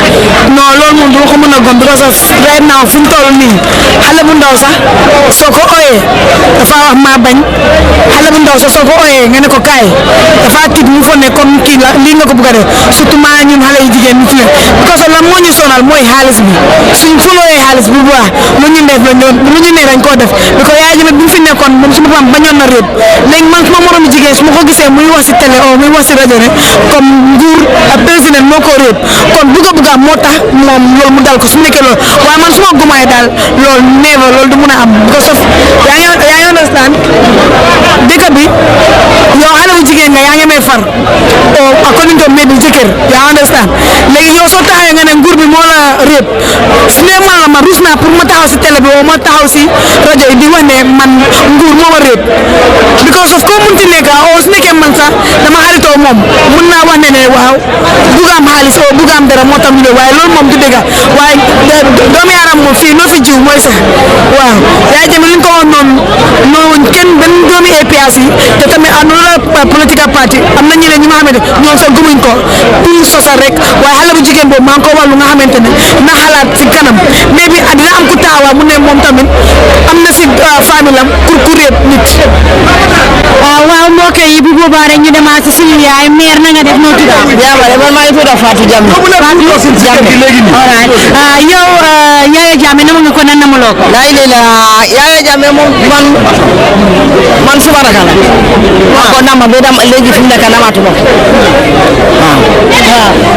non loolu moom dama ko mën a gëm because of right now fu ñu toll nii xale bu ndaw sax soo ko ooyee dafa wax maa bañ xale bu ndaw sax soo ko ooyee nga ne ko kaay dafa tiit mu fa ne comme kii la lii nga ko bëgg a def surtout maa ñun xale yu jigéen ñi ci ne because of la moo ñu sonal mooy xaalis bi suñ fulooyee xaalis bu baax lu ñu def la ñoom lu ñu ne dañ koo def bi ko Yaya Jammeh bi mu fi nekkoon moom suma pam bañoon na réeb léegi man suma moromu jigéen su ma ko gisee muy wax si télé o muy wax si rajo ne comme nguur président moo ko réeb kon bugga moo tax moom loolu mu dal ko su nekkee loolu waaye man suma gumaay daal loolu neeva loolu du mun a am because of yaa ngi understand dëkk bi yow xale bu jigéen nga yaa ngi may far o according to maybe jëkkër yaa understand léegi yow soo taxawee nga ne nguur bi moo la réeb su ne man la ma rus naa pour ma taxaw si télé bi woo ma taxaw si rajo yi di wax ne man nguur moo ma réeb because of koo munti nekk o su nekkee man sax dama xaritoo moom mun naa wax ne waaw bugg am xaalis o bugg am dara moo tax ñu waaye loolu moom du dëgg waaye doomu yaram moom fii noo fi jiw mooy sax waaw Yaya Jammeh li ñu ko wax noonu kenn benn doomi APRC yi te tamit am na political party am na ñeneen ñi nga xamante ne ñoom sax gëmuñ ko pour sosal rek waaye xale bu jigéen boobu maa ngi ko wax lu nga xamante ne na xalaat si kanam mais bi dina am ku taawaa mu ne moom tamit am na si famille am pour ku réeb nit. waaw mbokk yi bu boobaa rek ñu demaat si suñu yaay mère na nga def noo tudd. yaa ma man maa ngi tudd Fatou Jammeh. Fatou Jammeh. yow Yaya Jammeh nama nga ko nan namuloo ko lay la Yaya Jammeh moom man suma rakal ko nama be dam léegi fi nekk namatuma ko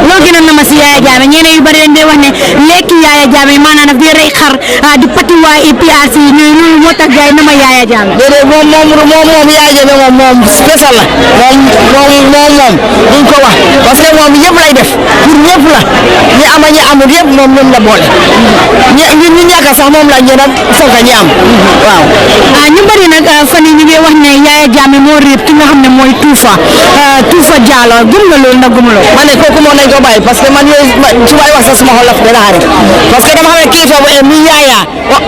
loo gën a nama si Yaya Jammeh ñeneen yu bari dañ dee wax ne lekki Yaya Jammeh maanaam daf dee rey xar di pati waa APRC ñooy loolu moo tax gars yi nama Yaya Jammeh déedéet moom Yaya Jammeh moom spécial la moom duñ ko wax parce que moom yëpp lay def pour ñëpp la ñi ama ñi amul yëpp moom ñoom la boole ñu ñàkk sax moom la ñu nag fonk ñi am waaw ñu bari nag fan yi ñu ngi wax ne Yaya Jammeh moo réeb ki nga xam ne mooy TOUFAH Jallow gëm nga loolu nag gëmuloo ma ne kooku moom nañ ko bàyyi parce que man yooyu su may wax sax suma xol la fa dana xare parce que dama xam ne kilifa mi Yaya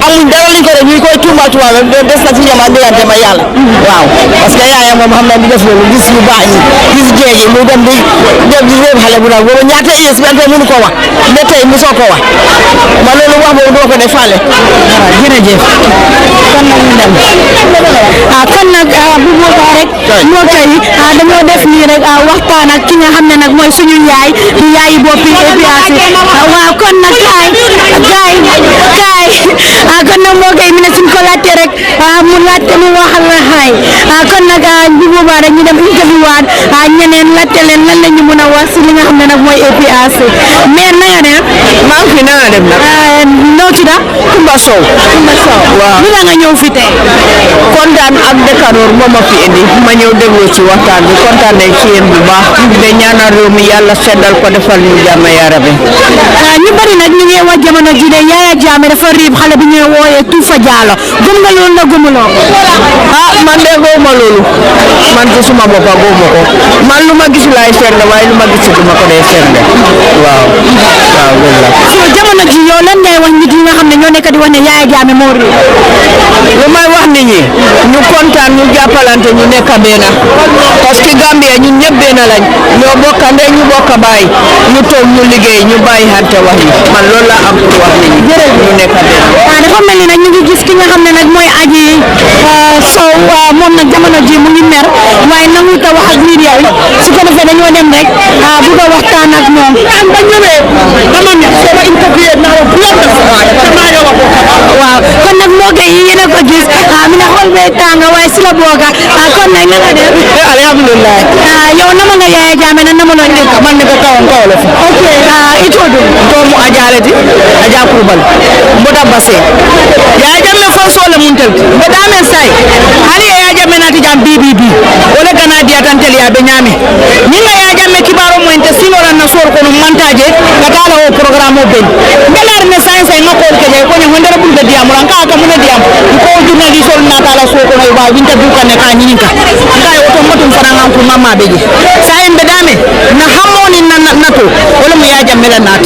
amuñ dara liñ ko def ñu koy tuumal des na ci ñoom ak diggante ba yàlla waaw parce que Yaya moom xam na di def loolu gis yu baax yi gis géej yi muy dem di réeb xale bu ndaw boobu ñaata yees bi mënu ko wax ba tey mosoo ko wax ma loolu wax boobu doo ko def faale jërëjëf kon nag ñu dem kon nag bu boobaa rek moo koy dañoo def nii rek waxtaan ak ki nga xam ne nag mooy suñu yaay di yaayi boppi APRC waaw kon nag kaay kon nag moo koy mi ne suñ ko laajte rek mu laajte mu waxal la xaay kon nag bu boobaa rek ñu dem interview waat ñeneen laajte leen lan la ñu mën a wax si li nga xam ne nag mooy APRC mais na nga def maa ngi fi na nga def nag noo tudd Kumba Sow waaw lu la nga ñëw fi tey kontaan ak dëkkandoor moo ma fi indi ma ñëw déglu ci waxtaan bi kontaan nañ ci yéen bu baax de ñaanal réew mi yàlla seddal ko defal ñu jàmm yaa rabbi ñu bari nag ñu ngi wax jamono ji de Yaya Jammeh dafa riib xale bi ñuy wooyee TOUFAH Jallow gëm nga loolu la gëmuloo man de gëwuma loolu man ci suma boppa gëwuma ko man lu ma gis laay seetlu waaye lu ma gis duma ko dee seetlu waaw loolu la so jamono ji yow lan ngay wax nit yi nga xam ne ñoo nekk di wax ne Yaya Jammeh moo riib lu may wax nit ñi ñu kontaan ñu jàppalante ñu nekk benn parce que Gambia ñun ñëpp benn lañ ñoo bokk ndey ñu bokk baay ñu toog ñu liggéey ñu bàyyi xante wax yi man loolu laa am pour wax nit ñi ñu nekk benn dafa mel ni nag ñu ngi gis ki nga xam ne nag mooy Aji Sow moom nag jamono ji mu ngi mer waaye nangu ta wax ak media yi su ko defee dañoo dem rek bëgg a waxtaan ak ñoom ba ñëwee dama ne sama interview na waaw kon nag moo koy yéen a ko gis mi ne xool bee tàng waaye si la booga kon nag na nga def alhamdulillah yow nama nga Yaya Jammeh na nama loo nekk man ne ko kaw la fi ok itoɗum tomu ajaleti aja kurbal mbota basse Yaya Jammeh fansole mun telti mbota men say hani Yaya Jammeh nati jam BBB wala kana dia tan tel ya be nyame ninga Yaya Jammeh kibaro mo ente sinora na sor ko montage katala o programme o ben ngelar ne science ay ngakol ke ko ne hondere bul be diam ranka aka mun diam ko journaliste ol na tala so ko no ba winta du kan ka nyinka ngai o to motum faranga ko mama beji say mbe dame na hamoni na nato wala mo Yaya Jammeh la nat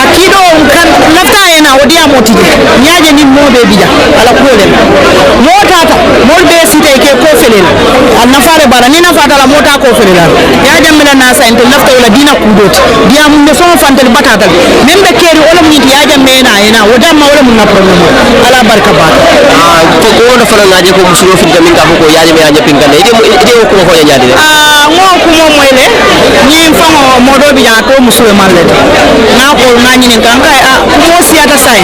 akido kan lafta ena wodiya motide nyaaje ni mobe bija ala kolel motata molbe site ke ko felel al nafare bara ni nafata la mota ko felel Yaya Jammeh la nasa ente lafta wala dina kudot dia mun so fantel batata membe keri wala mun Yaya Jammeh ena wodama wala mun na problem ala barka ba ko ko wona fana ngaje ko musulo fi gamin ka ko Yaya Jammeh anya pingane ide ko ko nyaade mo ko mo moyle ni fango modo bija to musulo malle na ko na nyini kan kai mo siata sai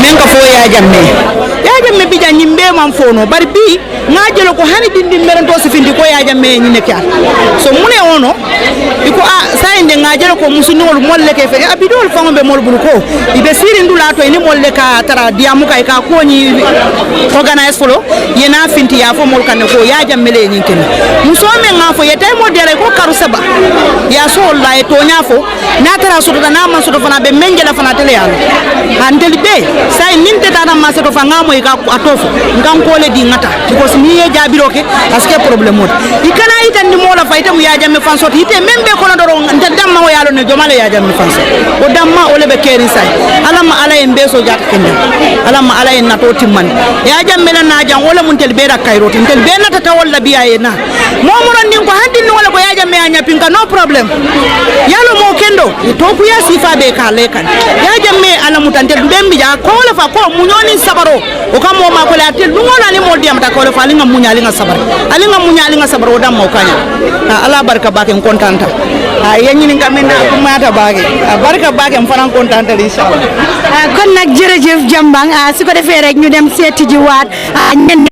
men ka fo Yaya Jammeh bija nyimbe man fono bari bi ngajelo ko hani dindi merento sifindi ko Yaya Jammeh nyine kya so mune ono iko sai nde ngajelo ko musunol molle ke fe abidol fango be mol ko ibe siri ndula to ni molle ka tara diamu kai ka ko ni organize folo yena finti ya fo mol kan ko Yaya Jammeh le nyin ken musome ngafo yetay mo dere ko karu saba ya so la e to nyafo na tara so na man so fana be menjela fana tele yalo handel be sai ninte tana ma so fanga mo ka atofo ngam ko le di ngata because ni ye jabiro ke aske problem mod ikana itan ni mola fayta mu Yaya Jammeh fanso ite membe ko na doro nta damma o yalo ne jomale Yaya Jammeh fanso o damma o lebe keri sai alama ala en beso jata kende alama ala en nato timman Yaya Jammeh na jang wala mun tel be da kairo tel be na ta wala biya na momoron nin ko handi no wala ko yaja me anya pinka no problem yalo mo kendo to ku ya sifa be ka lekan yaja me ala mutante bembi ja ko la fa ko munyoni sabaro o kam mo ma ko la tel du ngona ni mo diam ta ko la fa linga munyali nga sabar alinga munyali nga sabaro dam mo kanya ala barka bake kontanta yanyi ni ngamena ko mata bake barka bake fanan kontanta inshallah kon nak jërëjëf Jambang su ko defee rek ñu dem seeti ji waat ñen